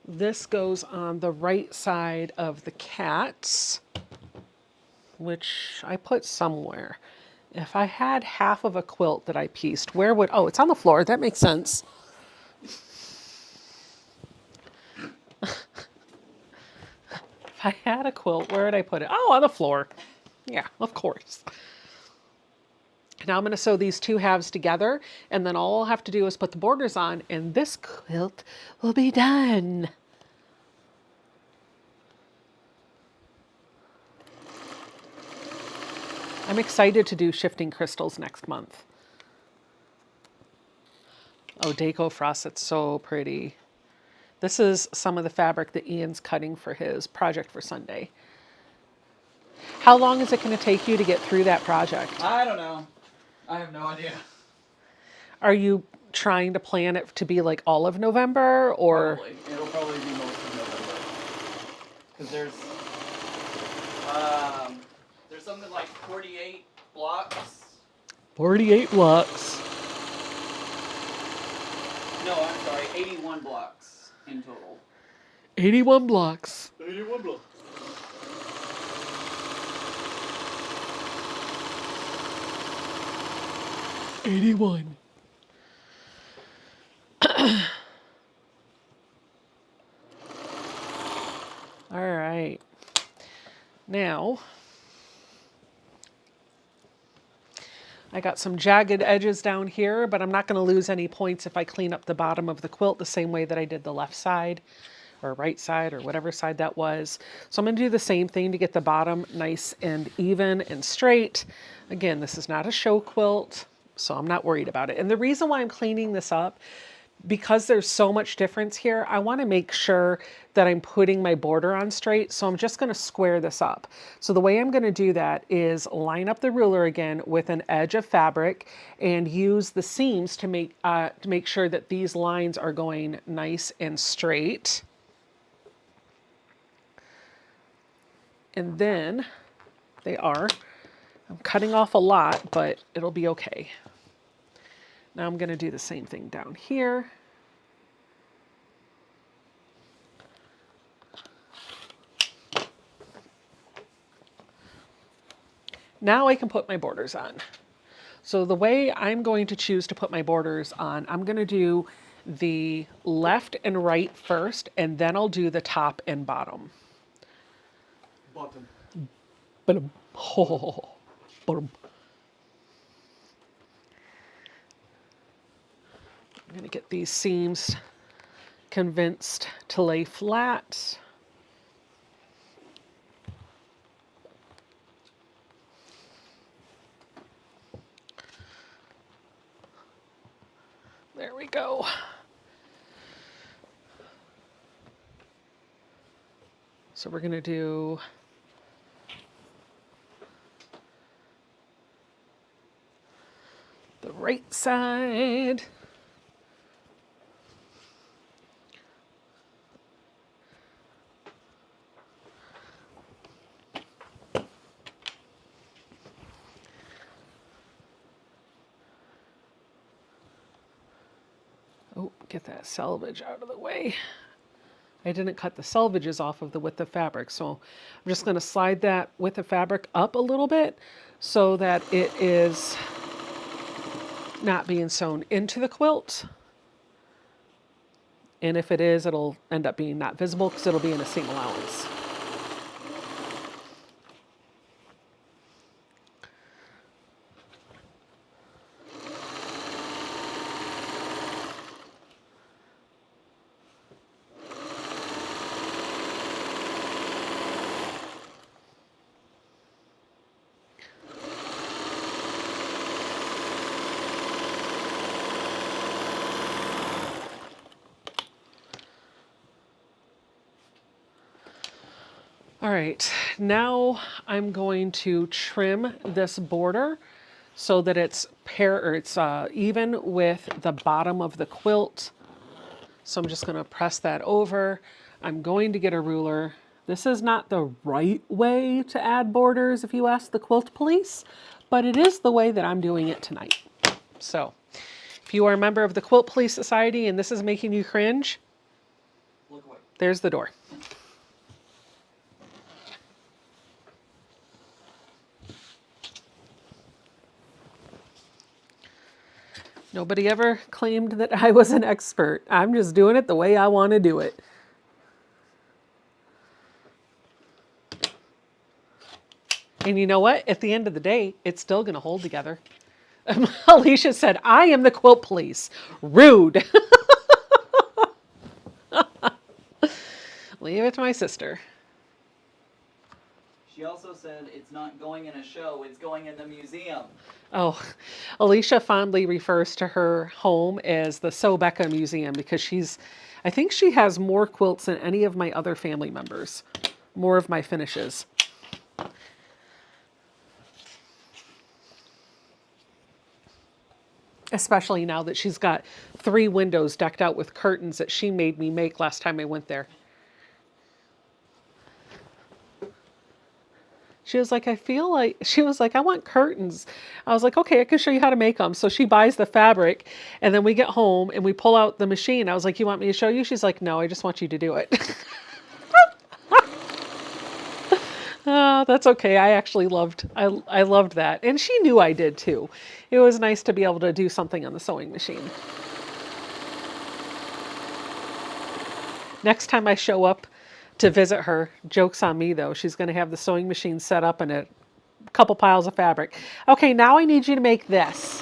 this goes on the right side of the cats, which I put somewhere. If I had half of a quilt that I pieced, where would, oh, it's on the floor. That makes sense. If I had a quilt, where would I put it? Oh, on the floor. Yeah, of course. Now I'm going to sew these two halves together, and then all I'll have to do is put the borders on, and this quilt will be done. I'm excited to do shifting crystals next month. Oh, Daco Frost, it's so pretty. This is some of the fabric that Ian's cutting for his project for Sunday. How long is it going to take you to get through that project? I don't know. I have no idea. Are you trying to plan it to be like all of November, or? Probably. It'll probably be most of November. Because there's something like 48 blocks. 48 blocks. No, I'm sorry, 81 blocks in total. 81 blocks. 81 blocks. '81. All right. Now, I got some jagged edges down here, but I'm not going to lose any points if I clean up the bottom of the quilt the same way that I did the left side or right side or whatever side that was. So I'm going to do the same thing to get the bottom nice and even and straight. Again, this is not a show quilt, so I'm not worried about it. And the reason why I'm cleaning this up, because there's so much difference here, I want to make sure that I'm putting my border on straight. So I'm just going to square this up. So the way I'm going to do that is line up the ruler again with an edge of fabric and use the seams to make sure that these lines are going nice and straight. And then they are. I'm cutting off a lot, but it'll be okay. Now I'm going to do the same thing down here. Now I can put my borders on. So the way I'm going to choose to put my borders on, I'm going to do the left and right first, and then I'll do the top and bottom. Bottom. Ba-dum. Oh, ba-dum. I'm going to get these seams convinced to lay flat. There we go. So we're going to do the right side. Oh, get that selvage out of the way. I didn't cut the selvages off of the width of fabric, so I'm just going to slide that width of fabric up a little bit so that it is not being sewn into the quilt. And if it is, it'll end up being not visible because it'll be in a seam allowance. All right, now I'm going to trim this border so that it's even with the bottom of the quilt. So I'm just going to press that over. I'm going to get a ruler. This is not the right way to add borders if you ask the quilt police, but it is the way that I'm doing it tonight. So if you are a member of the Quilt Police Society and this is making you cringe, Look away. there's the door. Nobody ever claimed that I was an expert. I'm just doing it the way I want to do it. And you know what? At the end of the day, it's still going to hold together. Alicia said, I am the quilt police. Rude. Leave it to my sister. She also said it's not going in a show, it's going in the museum. Oh, Alicia fondly refers to her home as the Becca Museum because I think she has more quilts than any of my other family members. More of my finishes. Especially now that she's got 3 windows decked out with curtains that she made me make last time I went there. She was like, I want curtains. I was like, okay, I can show you how to make them. So she buys the fabric and then we get home and we pull out the machine. I was like, you want me to show you? She's like, no, I just want you to do it. That's okay. I actually I loved that. And she knew I did too. It was nice to be able to do something on the sewing machine. Next time I show up to visit her, joke's on me though, she's going to have the sewing machine set up and a couple piles of fabric. Okay, now I need you to make this.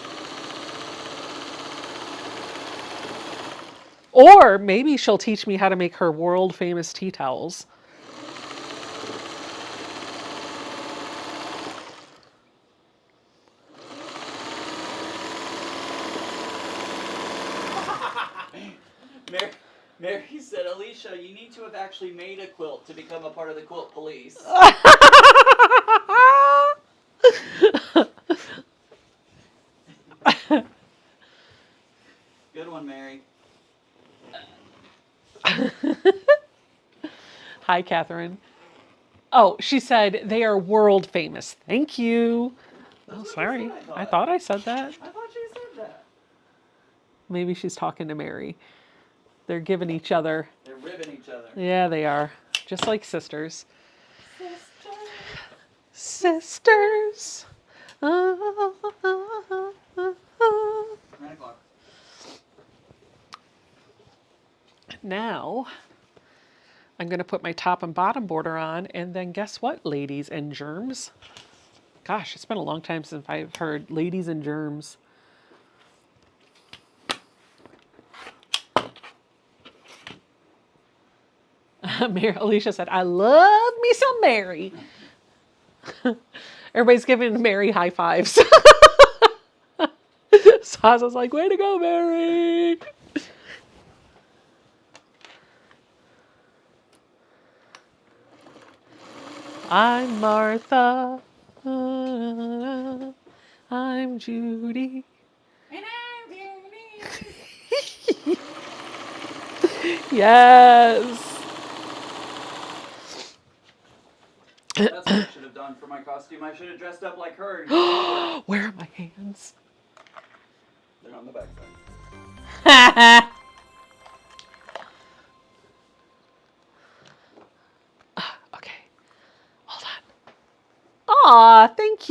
Or maybe she'll teach me how to make her world famous tea towels. Mary said, Alicia, you need to have actually made a quilt to become a part of the quilt police. Good one, Mary. Hi, Catherine. Oh, she said they are world famous. Thank you. Oh, sorry. I thought I said that. I thought you said that. Maybe she's talking to Mary. They're giving each other. They're ribbing each other. Yeah, they are. Just like sisters. Sisters. Sisters. 9 o'clock. Now, I'm going to put my top and bottom border on, and then guess what, ladies and germs? Gosh, it's been a long time since I've heard ladies and germs. Alicia said, I love me some Mary. Everybody's giving Mary high fives. Sasa's like, way to go, Mary. I'm Martha. I'm Judy. And I'm Judy. Yes. That's what I should have done for my costume. I should have dressed up like her. Where are my hands? They're on the backside.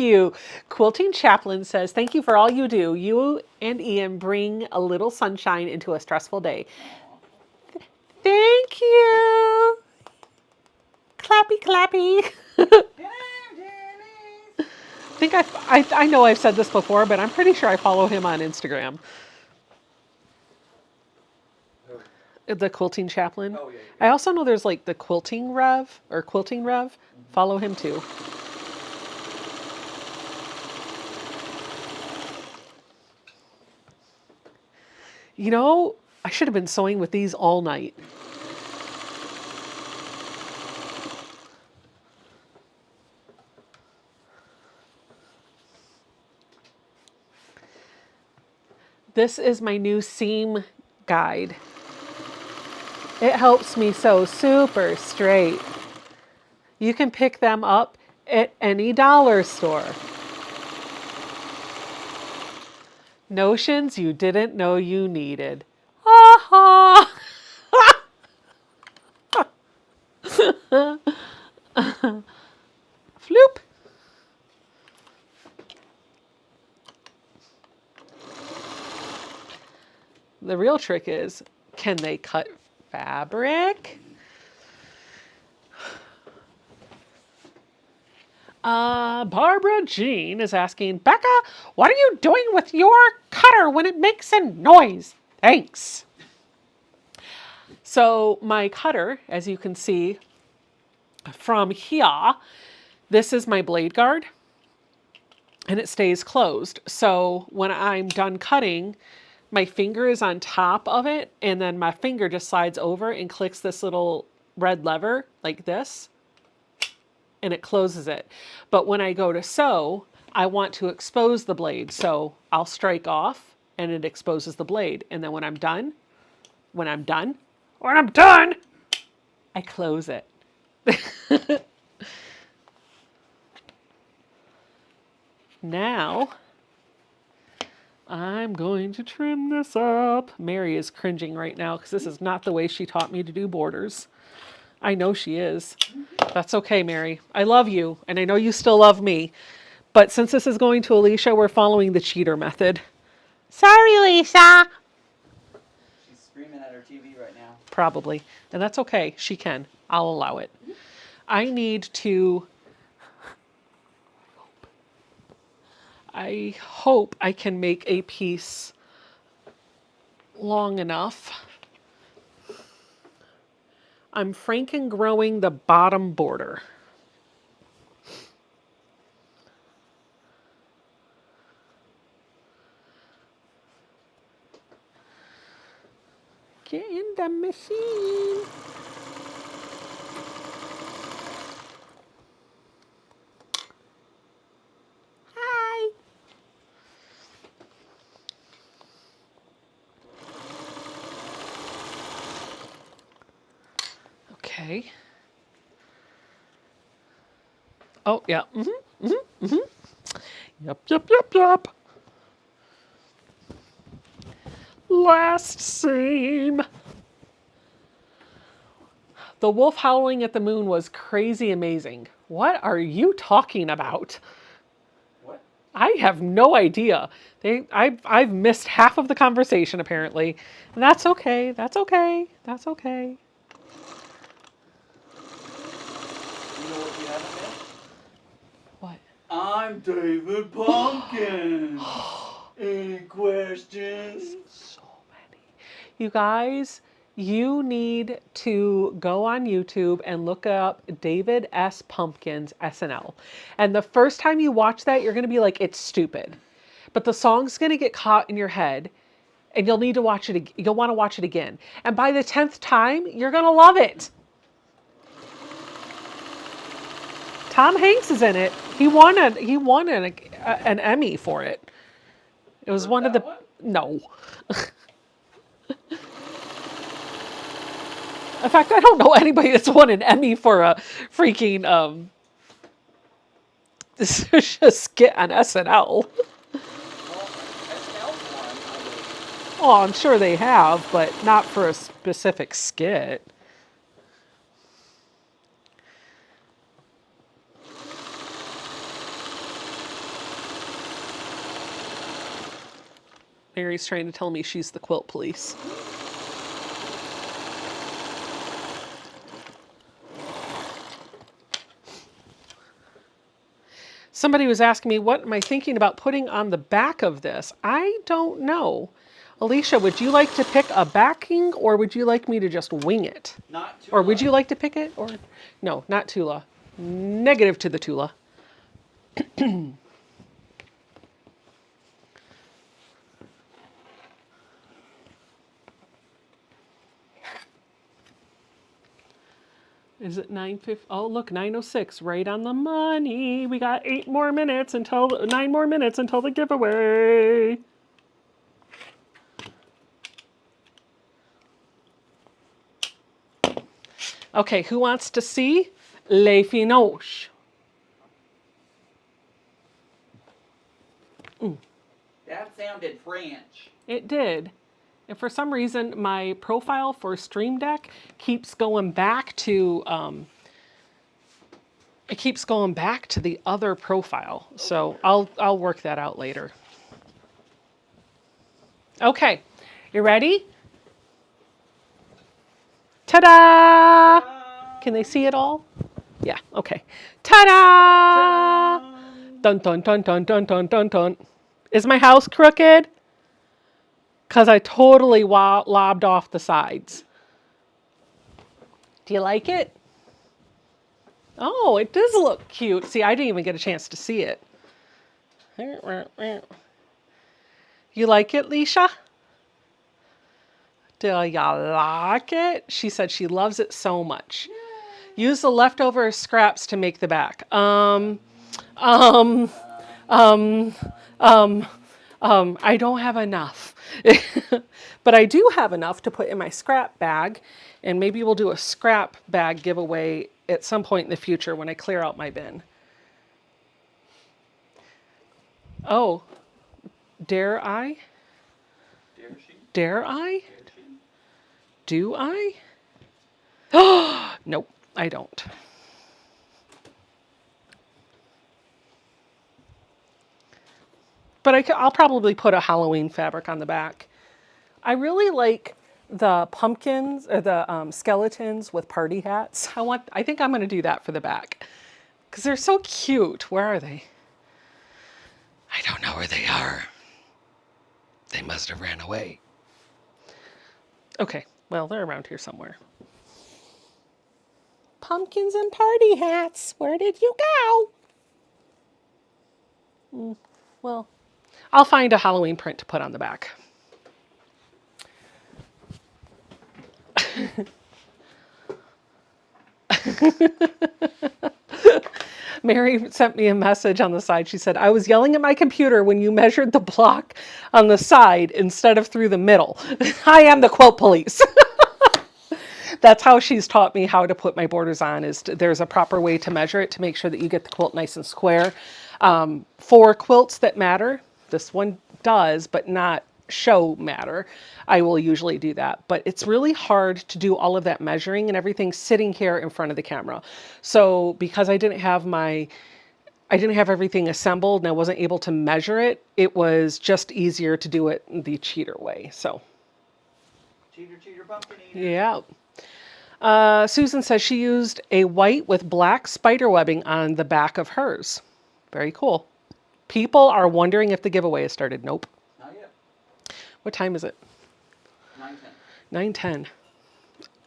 you. Quilting Chaplain says, thank you for all you do. You and Ian bring a little sunshine into a stressful day. Aw. Thank you. Clappy, clappy. Hello, Dennis. I think I know I've said this before, but I'm pretty sure I follow him on Instagram. The Quilting Chaplain. Oh, yeah, I also know there's like the Quilting Rev or Quilting Rev. Follow him too. You know, I should have been sewing with these all night. This is my new seam guide. It helps me sew super straight. You can pick them up at any dollar store. Notions you didn't know you needed. Ha ha! Floop! The real trick is, can they cut fabric? Barbara Jean is asking, Becca, what are you doing with your cutter when it makes a noise? Thanks. So my cutter, as you can see from here, this is my blade guard and it stays closed. So when I'm done cutting, my finger is on top of it and then my finger just slides over and clicks this little red lever like this and it closes it. But when I go to sew, I want to expose the blade. So I'll strike off and it exposes the blade. And then when I'm done, I close it. Now, I'm going to trim this up. Mary is cringing right now because this is not the way she taught me to do borders. I know she is. That's okay, Mary. I love you, and I know you still love me. But since this is going to Alicia, we're following the cheater method. Sorry, Lisa. She's screaming at her TV right now. Probably. And that's okay. She can. I'll allow it. I need to... I hope I can make a piece long enough. I'm franken growing the bottom border. Get in the machine. Hi. Okay. Oh, yeah. Yep. Last seam. The wolf howling at the moon was crazy amazing. What are you talking about? What? I have no idea. I've missed half of the conversation apparently. And that's okay. That's okay. That's okay. You know what you haven't missed? What? I'm David Pumpkin. Any questions? So many. You guys, you need to go on YouTube and look up David S. Pumpkins SNL. And the first time you watch that, you're going to be like, it's stupid. But the song's going to get caught in your head and you'll need to watch it. You'll want to watch it again. And by the 10th time, you're going to love it. Tom Hanks is in it. He won an Emmy for it. It was one of the... No. In fact, I don't know anybody that's won an Emmy for a freaking skit on SNL. Well, SNL's one. Oh, I'm sure they have, but not for a specific skit. Mary's trying to tell me she's the quilt police. Somebody was asking me, what am I thinking about putting on the back of this? I don't know. Alicia, would you like to pick a backing, or would you like me to just wing it? Not Tula. Or would you like to pick it? Or no, not Tula. Negative to the Tula. Is it 9:50? Oh, look, 9:06, right on the money. We got 9 more minutes until the giveaway. Okay, who wants to see Les Finoches? That sounded French. It did. And for some reason, my profile for Stream Deck keeps going back to the other profile. So I'll work that out later. Okay, you ready? Ta-da! Can they see it all? Yeah, okay. Ta-da! Dun dun dun dun dun dun dun dun. Is my house crooked? Because I totally lobbed off the sides. Do you like it? Oh, it does look cute. See, I didn't even get a chance to see it. You like it, Leisha? Do you like it? She said she loves it so much. Use the leftover scraps to make the back. I don't have enough. But I do have enough to put in my scrap bag, and maybe we'll do a scrap bag giveaway at some point in the future when I clear out my bin. Oh, dare I? Dare she? Dare I? Dare she? Do I? Oh, nope, I don't. But I'll probably put a Halloween fabric on the back. I really like the pumpkins or the skeletons with party hats. I think I'm going to do that for the back because they're so cute. Where are they? I don't know where they are. They must have ran away. Okay, well, they're around here somewhere. Pumpkins and party hats. Where did you go? Well, I'll find a Halloween print to put on the back. Mary sent me a message on the side. She said, I was yelling at my computer when you measured the block on the side instead of through the middle. I am the quilt police. That's how she's taught me how to put my borders on, there's a proper way to measure it to make sure that you get the quilt nice and square. For quilts that matter, this one does, but not show matter, I will usually do that. But it's really hard to do all of that measuring and everything sitting here in front of the camera. So because I didn't have everything assembled and I wasn't able to measure it, it was just easier to do it the cheater way. So Cheater, cheater, pumpkin eater. yeah. Susan says she used a white with black spider webbing on the back of hers. Very cool. People are wondering if the giveaway has started. Nope. Not yet. What time is it? 9:10. 9:10.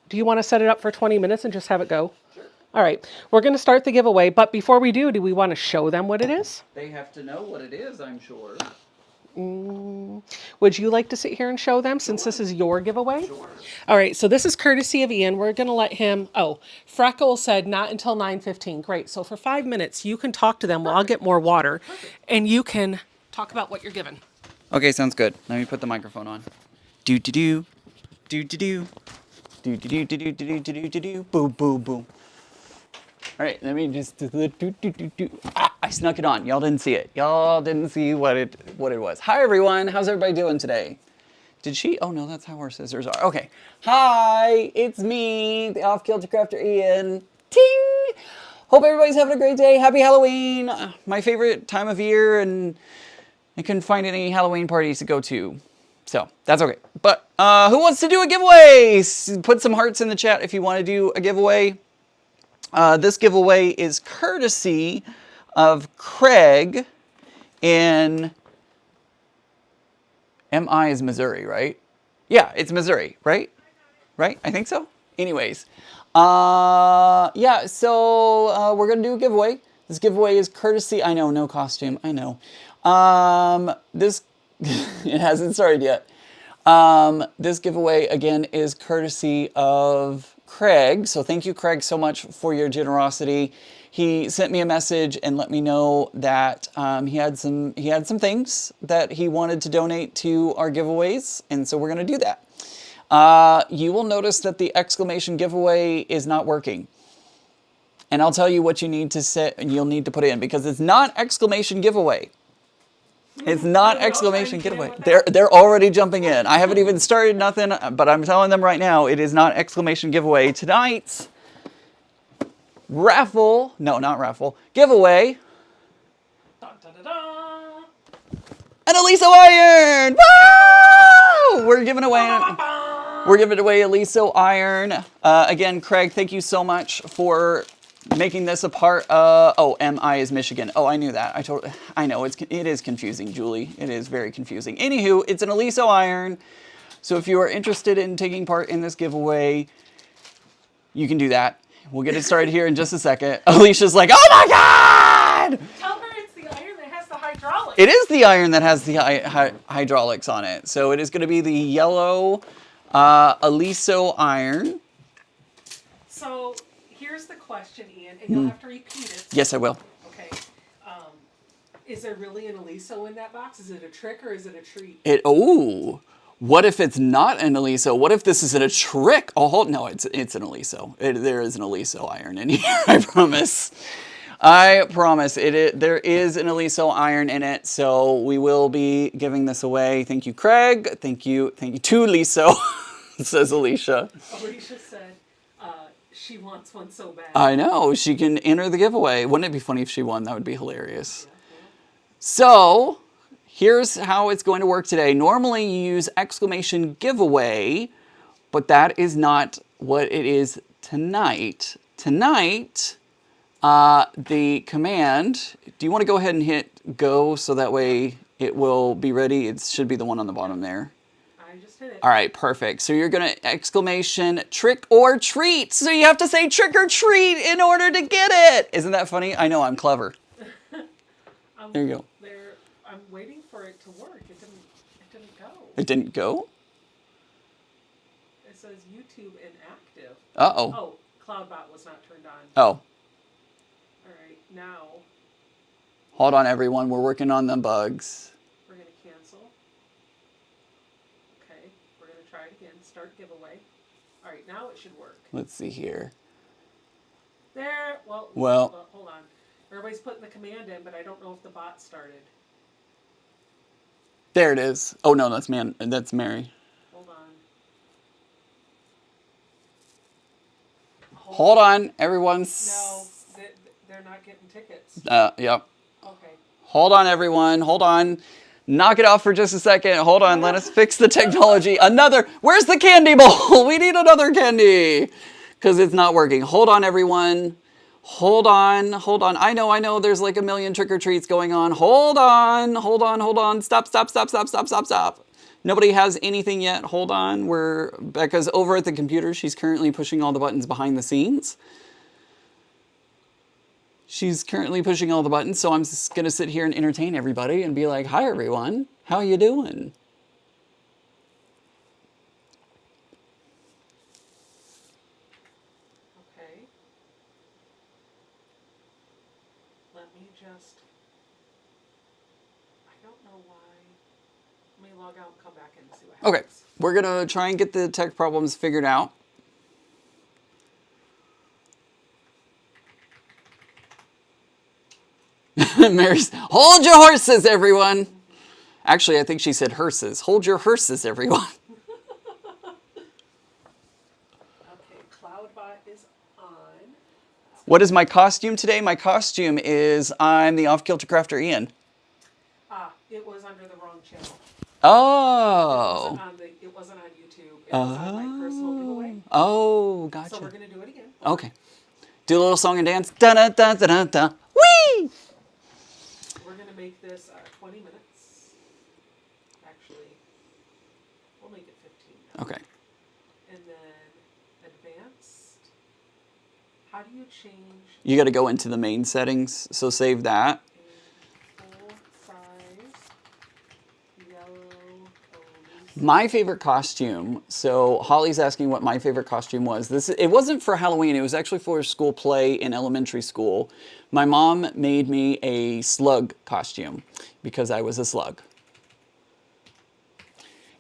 Do you want to set it up for 20 minutes and just have it go? Sure. All right. We're going to start the giveaway, but before we do we want to show them what it is? They have to know what it is, I'm sure. Would you like to sit here and show them since this is your giveaway? Sure. All right, so this is courtesy of Ian. We're going to let him, Freckle said not until 9:15. Great, so for 5 minutes, you can talk to them while I'll get more water, and you can talk about what you're given. Okay, sounds good. Let me put the microphone on. Do-do-do. Do-do-do. Do-do-do-do-do-do-do-do-do. Boom, boom, boom. All right, let me just do. I snuck it on. Y'all didn't see it. Y'all didn't see what it was. Hi everyone. How's everybody doing today? Did she? Oh no, that's how our scissors are. Okay. Hi, it's me, the off-kilter crafter Ian. Ting. Hope everybody's having a great day. Happy Halloween. My favorite time of year, and I couldn't find any Halloween parties to go to. So that's okay. But who wants to do a giveaway? Put some hearts in the chat if you want to do a giveaway. This giveaway is courtesy of Craig in MI is Missouri, right? Yeah, it's Missouri, right? Right? I think so. Anyways, yeah, so we're going to do a giveaway. This giveaway is courtesy, I know, no costume, I know. This, it hasn't started yet. This giveaway, again, is courtesy of Craig. So thank you, Craig, so much for your generosity. He sent me a message and let me know that he had some things that he wanted to donate to our giveaways, and so we're going to do that. You will notice that the exclamation giveaway is not working. And I'll tell you what you need to set, you'll need to put in, because it's not exclamation giveaway. It's not exclamation giveaway. They're already jumping in. I haven't even started nothing, but I'm telling them right now, it is not exclamation giveaway. Tonight's raffle, no, not raffle, giveaway. Dun, dun, dun, dun. An Aliso iron! Woo! We're giving away Aliso iron. Again, Craig, thank you so much for making this a part of, oh, MI is Michigan. Oh, I knew that. I know, it is confusing, Julie. It is very confusing. Anywho, it's an Aliso iron. So if you are interested in taking part in this giveaway, you can do that. We'll get it started here in just a second. Alicia's like, oh my God! Tell her it's the iron that has the hydraulics. It is the iron that has the hydraulics on it. So it is going to be the yellow Aliso iron. So here's the question, Ian, and you'll have to repeat it. Yes, I will. Okay. Is there really an Aliso in that box? Is it a trick or is it a treat? Oh, what if it's not an Aliso? What if this isn't a trick? Oh, no, it's an Aliso. There is an Aliso iron in here, I promise. I promise. There is an Aliso iron in it, so we will be giving this away. Thank you, Craig. Thank you to Aliso, says Alicia. Alicia said she wants one so bad. I know. She can enter the giveaway. Wouldn't it be funny if she won? That would be hilarious. Yeah. So here's how it's going to work today. Normally you use exclamation giveaway, but that is not what it is tonight. Tonight, the command, do you want to go ahead and hit go so that way it will be ready? It should be the one on the bottom there. I just hit it. All right, perfect. So you're going to exclamation trick or treat. So you have to say trick or treat in order to get it. Isn't that funny? I know, I'm clever. There you go. I'm waiting for it to work. It didn't go. It didn't go? It says YouTube inactive. Uh-oh. Oh, CloudBot was not turned on. Oh. All right, now. Hold on, everyone. We're working on the bugs. We're going to cancel. Okay, we're going to try it again. Start giveaway. All right, now it should work. Let's see here. There. Well, hold on. Everybody's putting the command in, but I don't know if the bot started. There it is. Oh, no, that's Mary. Hold on. Hold on, everyone's... No, they're not getting tickets. Yep. Okay. Hold on, everyone. Hold on. Knock it off for just a second. Hold on. Let us fix the technology. Where's the candy bowl? We need another candy because it's not working. Hold on, everyone. Hold on. I know. There's like a million trick-or-treats going on. Hold on. Stop. Nobody has anything yet. Hold on. Becca's over at the computer. She's currently pushing all the buttons behind the scenes. She's currently pushing all the buttons, so I'm just going to sit here and entertain everybody and be like, hi, everyone. How you doing? Okay. Let me I don't know why. Let me log out and come back and see what happens. Okay. We're going to try and get the tech problems figured out. Mary's, hold your horses, everyone. Actually, I think she said hearses. Hold your hearses, everyone. Okay, CloudBot is on. What is my costume today? My costume is I'm the Off-Kilter Crafter Ian. It was under the wrong channel. Oh. It wasn't on YouTube. It was on my personal giveaway. Oh, So we're gotcha. gonna do it again. Okay. Do a little song and dance. Da da da da da da. Whee! We're gonna make this 20 minutes. Actually, we'll make it 15 now. Okay. And then advanced. How do you change? You got to go into the main settings, so save that. Full size yellow Aliso. My favorite costume. So Holly's asking what my favorite costume was. It wasn't for Halloween. It was actually for a school play in elementary school. My mom made me a slug costume because I was a slug.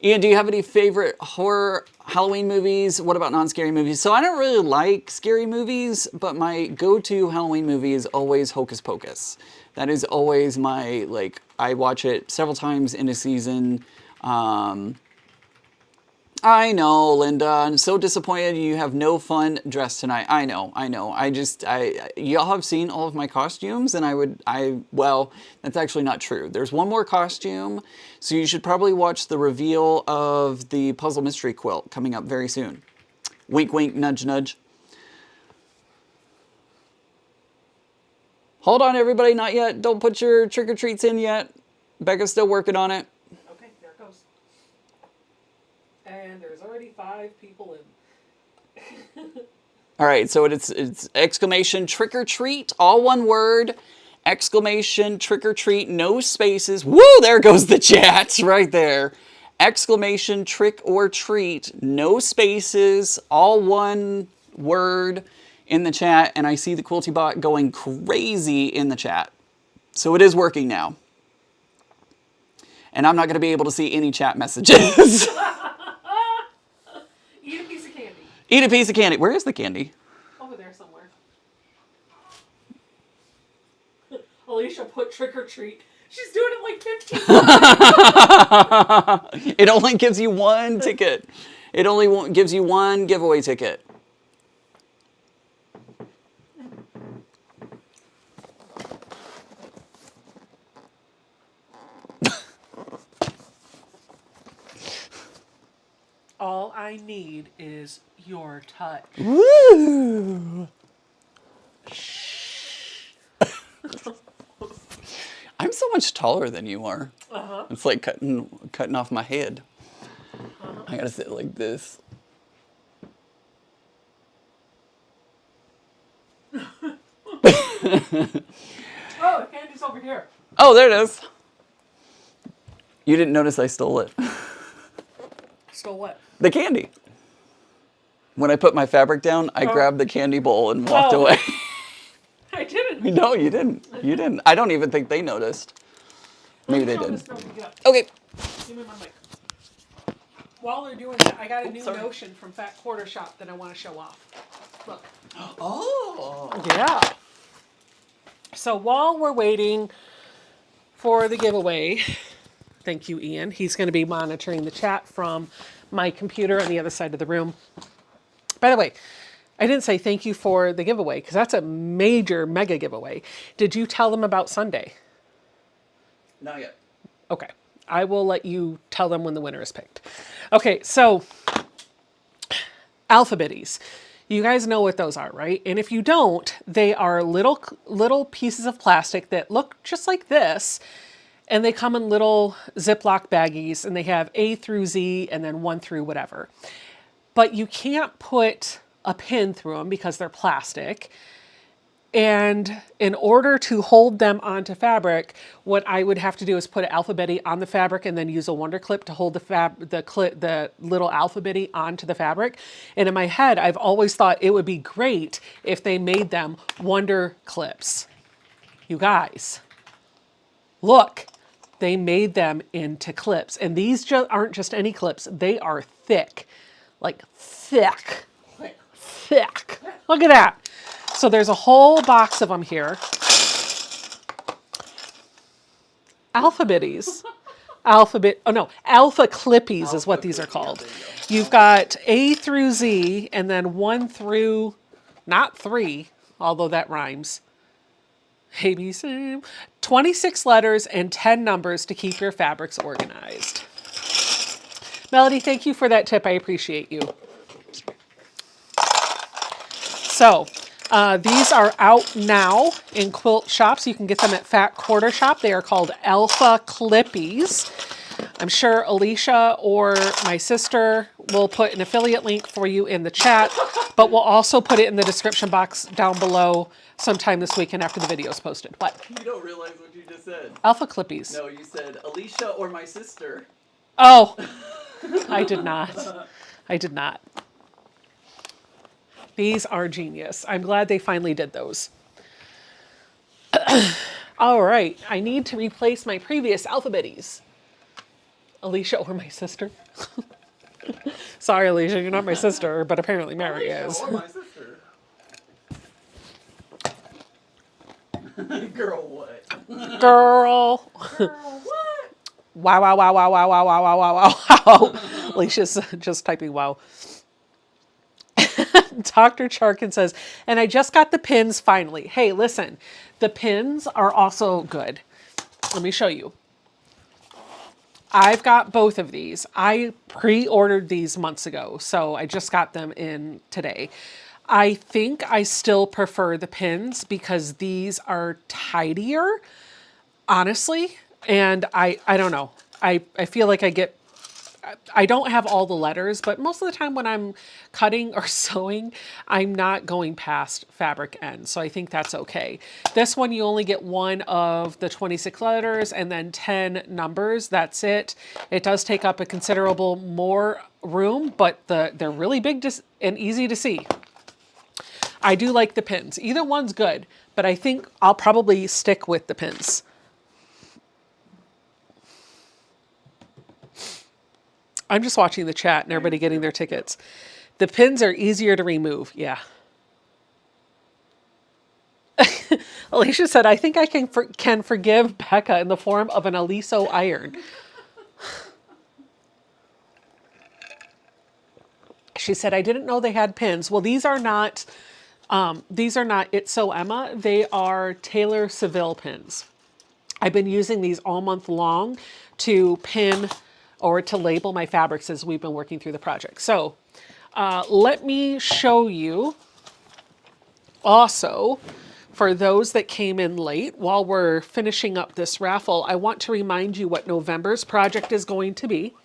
Ian, do you have any favorite horror Halloween movies? What about non-scary movies? So I don't really like scary movies, but my go-to Halloween movie is always Hocus Pocus. That is always my, like, I watch it several times in a season. I know, Linda. I'm so disappointed you have no fun dress tonight. I know. Y'all have seen all of my costumes, and well, that's actually not true. There's one more costume, so you should probably watch the reveal of the Puzzle Mystery Quilt coming up very soon. Wink, wink, nudge, nudge. Hold on, everybody, not yet. Don't put your trick-or-treats in yet. Becca's still working on it. Okay, there it goes. And there's already 5 people in. All right, so it's exclamation trick or treat, all one word. Exclamation trick or treat, no spaces. Woo, there goes the chat right there. Exclamation trick or treat, no spaces, all one word in the chat. And I see the Quilty bot going crazy in the chat. So it is working now. And I'm not going to be able to see any chat messages. Eat a piece of candy. Eat a piece of candy. Where is the candy? Over there somewhere. Alicia put trick or treat. She's doing it like 15 times. It only gives you one ticket. It only gives you one giveaway ticket. All I need is your touch. Woo! I'm so much taller than you are. It's like cutting off my head. I gotta sit like this. Oh, the candy's over here. Oh, there it is. You didn't notice I stole it. Stole what? The candy. When I put my fabric down, I grabbed the candy bowl and walked away. I didn't. No, you didn't. You didn't. I don't even think they noticed. Maybe they did. Okay. Give me my mic. While they're doing that, I got a new notion from Fat Quarter Shop that I want to show off. Look. Oh. Yeah. So while we're waiting for the giveaway, thank you, Ian. He's going to be monitoring the chat from my computer on the other side of the room. By the way, I didn't say thank you for the giveaway because that's a major mega giveaway. Did you tell them about Sunday? Not yet. Okay. I will let you tell them when the winner is picked. Okay, so alphabetties. You guys know what those are, right? And if you don't, they are little pieces of plastic that look just like this. And they come in little Ziploc baggies and they have A through Z and then 1 through whatever. But you can't put a pin through them because they're plastic. And in order to hold them onto fabric, what I would have to do is put an alphabetty on the fabric and then use a wonder clip to hold the little alphabetty onto the fabric. And in my head, I've always thought it would be great if they made them wonder clips. You guys, look, they made them into clips. And these aren't just any clips, they are thick, like thick. Look at that. So there's a whole box of them here. Alphabetties. Alpha clippies is what these are called. You've got A through Z and then 1 through, not 3, although that rhymes. ABC. 26 letters and 10 numbers to keep your fabrics organized. Melody, thank you for that tip. I appreciate you. So these are out now in quilt shops. You can get them at Fat Quarter Shop. They are called Alpha Clippies. I'm sure Alicia or my sister will put an affiliate link for you in the chat, but we'll also put it in the description box down below sometime this weekend after the video is posted. What? You don't realize what you just said. Alpha Clippies. No, you said Alicia or my sister. Oh, I did not. I did not. These are genius. I'm glad they finally did those. All right, I need to replace my previous alphabetties. Alicia or my sister? Sorry, Alicia, you're not my sister, but apparently Mary is. Or my sister. Girl, what? Girl. Girl, what? Wow, wow, wow, wow, wow, wow, wow, wow, wow, wow. Alicia's just typing wow. Dr. Charkin says, and I just got the pins finally. Hey, listen, the pins are also good. Let me show you. I've got both of these. I pre-ordered these months ago, so I just got them in today. I think I still prefer the pins because these are tidier, honestly. And I don't know. I feel like I don't have all the letters, but most of the time when I'm cutting or sewing, I'm not going past fabric end. So I think that's okay. This one, you only get one of the 26 letters and then 10 numbers. That's it. It does take up a considerable more room, but they're really big and easy to see. I do like the pins. Either one's good, but I think I'll probably stick with the pins. I'm just watching the chat and everybody getting their tickets. The pins are easier to remove. Yeah. Alicia said, I think I can forgive Becca in the form of an Aliso iron. She said, I didn't know they had pins. Well, these are not It's So Emma. They are Taylor Seville pins. I've been using these all month long to pin or to label my fabrics as we've been working through the project. So let me show you also, for those that came in late, while we're finishing up this raffle, I want to remind you what November's project is going to be.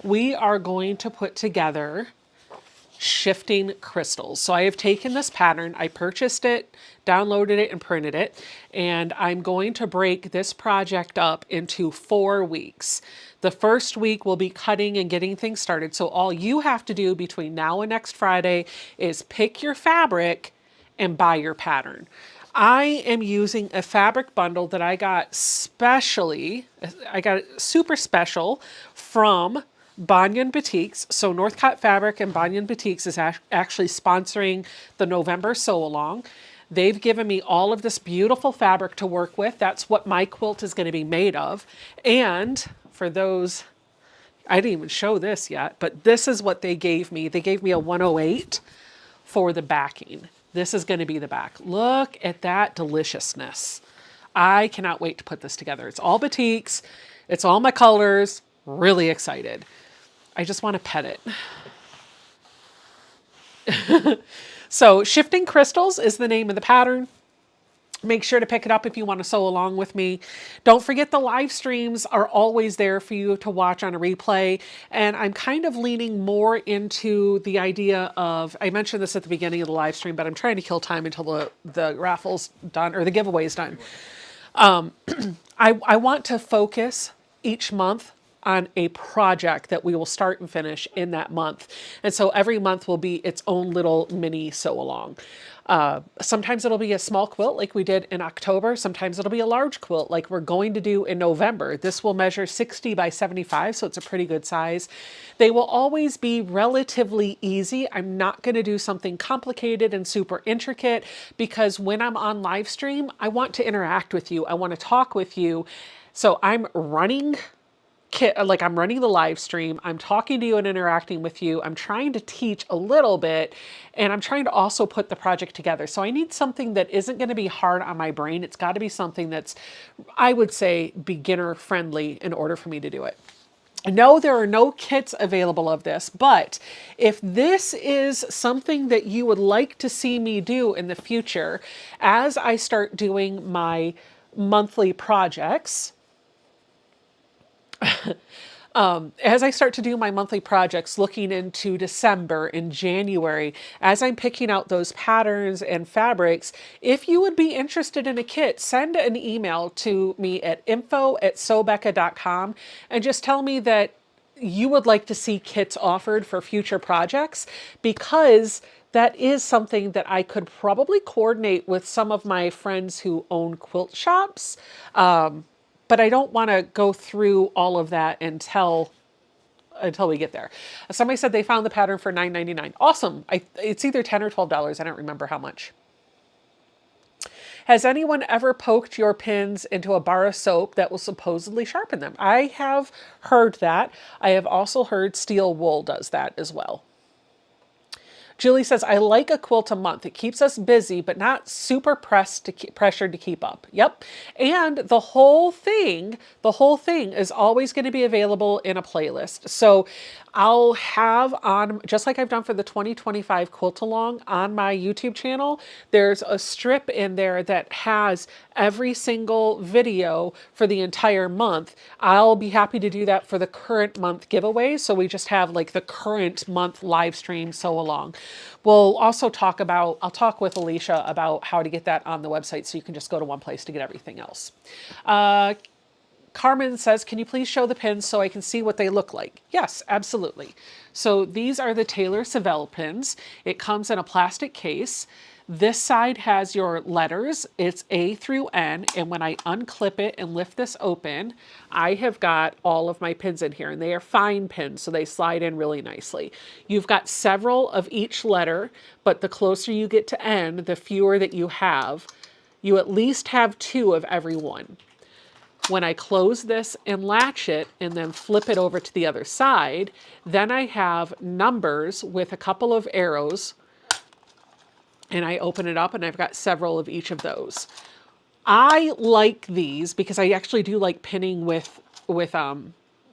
We are going to put together shifting crystals. So I have taken this pattern, I purchased it, downloaded it, and printed it, and I'm going to break this project up into 4 weeks. The first week will be cutting and getting things started. So all you have to do between now and next Friday is pick your fabric and buy your pattern. I am using a fabric bundle that I got super special from Banyan Boutiques. So Northcott Fabric and Banyan Boutiques is actually sponsoring the November sew along. They've given me all of this beautiful fabric to work with. That's what my quilt is going to be made of. And for those, I didn't even show this yet, but this is what they gave me. They gave me a 108 for the backing. This is going to be the back. Look at that deliciousness. I cannot wait to put this together. It's all boutiques. It's all my colors. Really excited. I just want to pet it. So Shifting Crystals is the name of the pattern. Make sure to pick it up if you want to sew along with me. Don't forget the live streams are always there for you to watch on a replay. And I'm kind of leaning more into the idea of, I mentioned this at the beginning of the live stream, but I'm trying to kill time until the raffle's done or the giveaway's done. I want to focus each month on a project that we will start and finish in that month. And so every month will be its own little mini sew along. Sometimes it'll be a small quilt like we did in October. Sometimes it'll be a large quilt like we're going to do in November. This will measure 60 by 75, so it's a pretty good size. They will always be relatively easy. I'm not going to do something complicated and super intricate because when I'm on live stream, I want to interact with you. I want to talk with you. So I'm running the live stream, I'm talking to you and interacting with you, I'm trying to teach a little bit, and I'm trying to also put the project together. So I need something that isn't going to be hard on my brain. It's got to be something that's, I would say, beginner friendly in order for me to do it. No, there are no kits available of this, but if this is something that you would like to see me do in the future, as I start doing my monthly projects, as I start to do my monthly projects looking into December and January, as I'm picking out those patterns and fabrics, if you would be interested in a kit, send an email to me at info@sewbecca.com and just tell me that you would like to see kits offered for future projects, because that is something that I could probably coordinate with some of my friends who own quilt shops. But I don't want to go through all of that until we get there. Somebody said they found the pattern for $9.99. Awesome. It's either $10 or $12. I don't remember how much. Has anyone ever poked your pins into a bar of soap that will supposedly sharpen them? I have heard that. I have also heard steel wool does that as well. Julie says, I like a quilt a month. It keeps us busy, but not super pressured to keep up. Yep. And the whole thing is always going to be available in a playlist. So I'll have on, just like I've done for the 2025 quilt along on my YouTube channel, there's a strip in there that has every single video for the entire month. I'll be happy to do that for the current month giveaway. So we just have like the current month live stream sew along. We'll also I'll talk with Alicia about how to get that on the website so you can just go to one place to get everything else. Carmen says, can you please show the pins so I can see what they look like? Yes, absolutely. So these are the Taylor Savelle pins. It comes in a plastic case. This side has your letters. It's A through N. And when I unclip it and lift this open, I have got all of my pins in here. And they are fine pins, so they slide in really nicely. You've got several of each letter, but the closer you get to N, the fewer that you have. You at least have 2 of every one. When I close this and latch it and then flip it over to the other side, then I have numbers with a couple of arrows, and I open it up and I've got several of each of those. I like these because I actually do like pinning with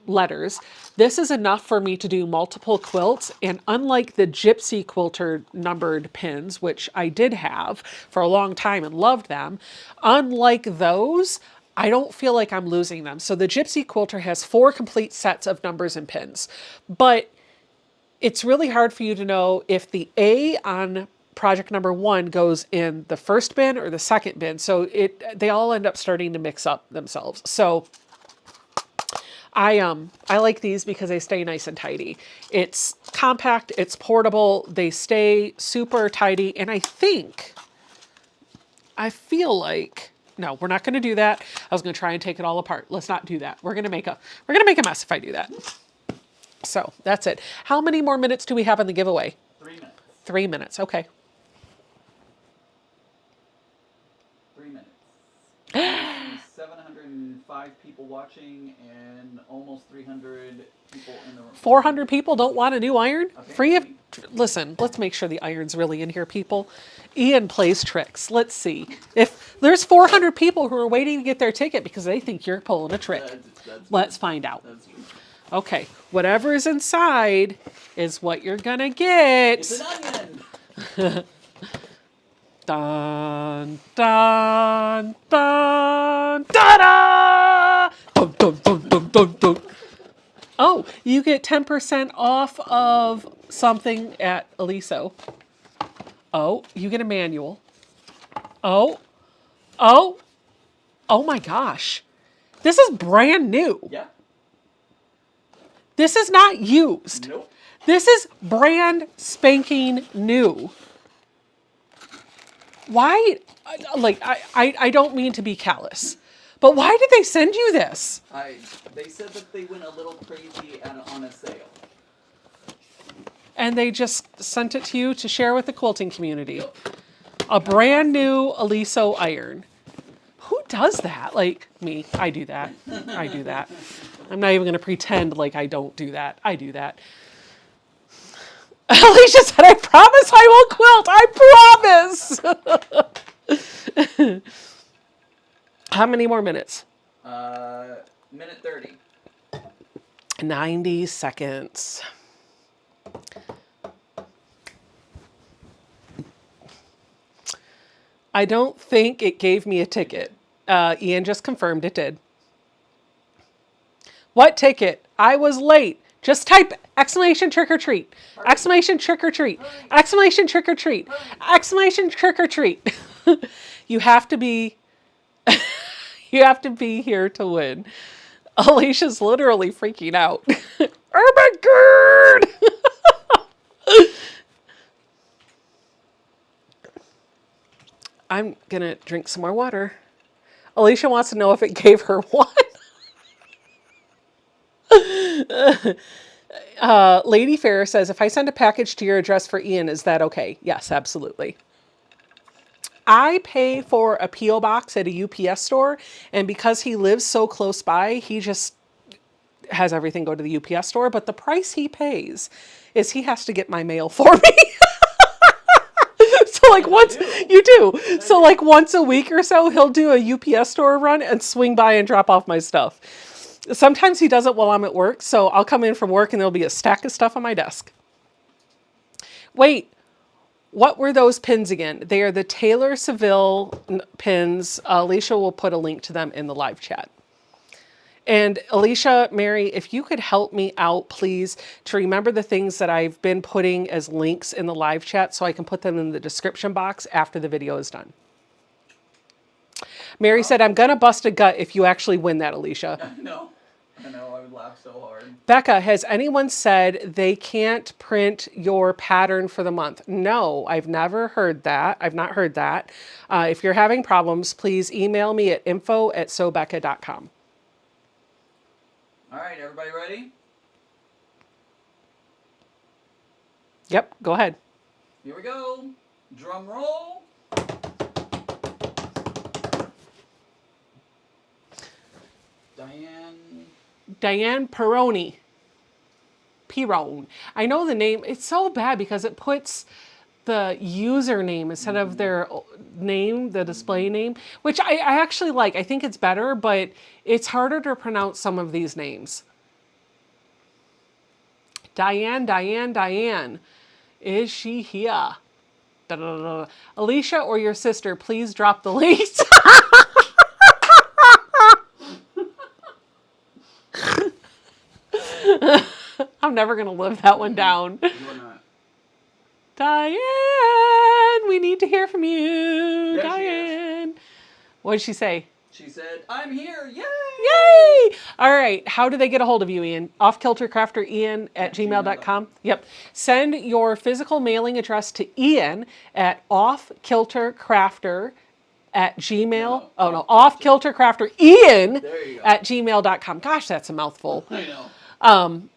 letters. This is enough for me to do multiple quilts, and unlike the Gypsy Quilter numbered pins, which I did have for a long time and loved them, unlike those, I don't feel like I'm losing them. So the Gypsy Quilter has 4 complete sets of numbers and pins, but it's really hard for you to know if the A on project number 1 goes in the first bin or the second bin. So they all end up starting to mix up themselves. So I like these because they stay nice and tidy. It's compact, it's portable, they stay super tidy, and I feel like, no, we're not going to do that. I was going to try and take it all apart. Let's not do that. We're going to make a mess if I do that. So that's it. How many more minutes do we have on the giveaway? 3 minutes. 3 minutes. Okay. 3 minutes. 705 people watching and almost 300 people in the room. 400 people don't want a new iron? Okay. Free of, listen, let's make sure the iron's really in here, people. Ian plays tricks. Let's see. If there's 400 people who are waiting to get their ticket because they think you're pulling a trick. Let's find out. That's true. Okay, whatever is inside is what you're gonna get. It's an onion. Dun, dun, dun, da-da! Dun, dun, dun, dun, dun, dun. Oh, you get 10% off of something at Aliso. Oh, you get a manual. Oh, oh, oh my gosh. This is brand new. Yeah. This is not used. Nope. This is brand spanking new. Why, like, I don't mean to be callous, but why did they send you this? They said that they went a little crazy on a sale. And they just sent it to you to share with the quilting community. Yep. A brand new Aliso iron. Who does that? Like me, I do that. I do that. I'm not even going to pretend like I don't do that. I do that. Alicia said, I promise I will quilt. I promise. How many more minutes? Minute 30. 90 seconds. I don't think it gave me a ticket. Ian just confirmed it did. What ticket? I was late. Just type exclamation trick or treat. Exclamation trick or treat. Exclamation trick or treat. Exclamation trick or treat. You have to be here to win. Alicia's literally freaking out. Oh my god! I'm gonna drink some more water. Alicia wants to know if it gave her one. Lady Fair says, if I send a package to your address for Ian, is that okay? Yes, absolutely. I pay for a P.O. box at a UPS store, and because he lives so close by, he just has everything go to the UPS store, but the price he pays is he has to get my mail for me. So like once you do, so like once a week or so, he'll do a UPS store run and swing by and drop off my stuff. Sometimes he does it while I'm at work, so I'll come in from work and there'll be a stack of stuff on my desk. Wait, what were those pins again? They are the Taylor Seville pins. Alicia will put a link to them in the live chat. And Alicia, Mary, if you could help me out, please, to remember the things that I've been putting as links in the live chat so I can put them in the description box after the video is done. Mary said, I'm going to bust a gut if you actually win that, Alicia. No. I know, I would laugh so hard. Becca, has anyone said they can't print your pattern for the month? No, I've never heard that. I've not heard that. If you're having problems, please email me at info@sobecca.com. All right, everybody ready? Yep, go ahead. Here we go. Drum roll. Diane Peroni. Pirone. I know the name. It's so bad because it puts the username instead of their name, the display name, which I actually like. I think it's better, but it's harder to pronounce some of these names. Diane. Is she here? Da, da, da, da. Alicia or your sister, please drop the links. I'm never going to live that one down. You're not. Diane, we need to hear from you. There Diane. What did she say? She said, I'm here. Yay! Yay! All right. How do they get a hold of you, Ian? offkiltercrafterian@gmail.com. Yep. Send your physical mailing address to Ian at offkiltercrafter@gmail. offkiltercrafterian@gmail.com. Gosh, that's a mouthful. I know.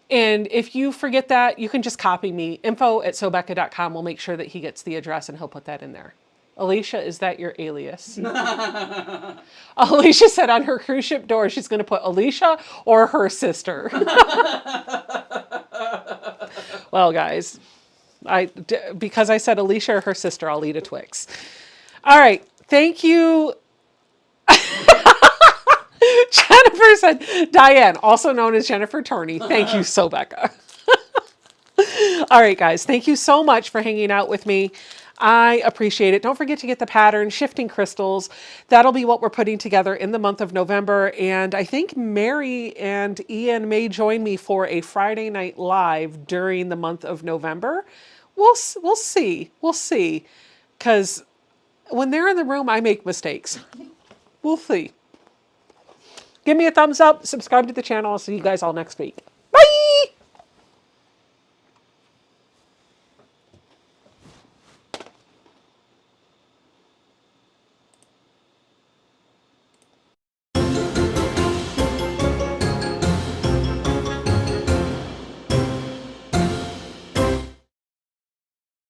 And if you forget that, you can just copy me. info@sobecca.com. We'll make sure that he gets the address and he'll put that in there. Alicia, is that your alias? Alicia said on her cruise ship door, she's going to put Alicia or her sister. Well, guys, because I said Alicia or her sister, I'll eat a Twix. All right. Thank you. Jennifer said, Diane, also known as Jennifer Turney. Thank you so, Becca. All right, guys. Thank you so much for hanging out with me. I appreciate it. Don't forget to get the pattern, Shifting Crystals. That'll be what we're putting together in the month of November. And I think Mary and Ian may join me for a Friday night live during the month of November. We'll see. We'll see. Because when they're in the room, I make mistakes. We'll see. Give me a thumbs up. Subscribe to the channel. I'll see you guys all next week.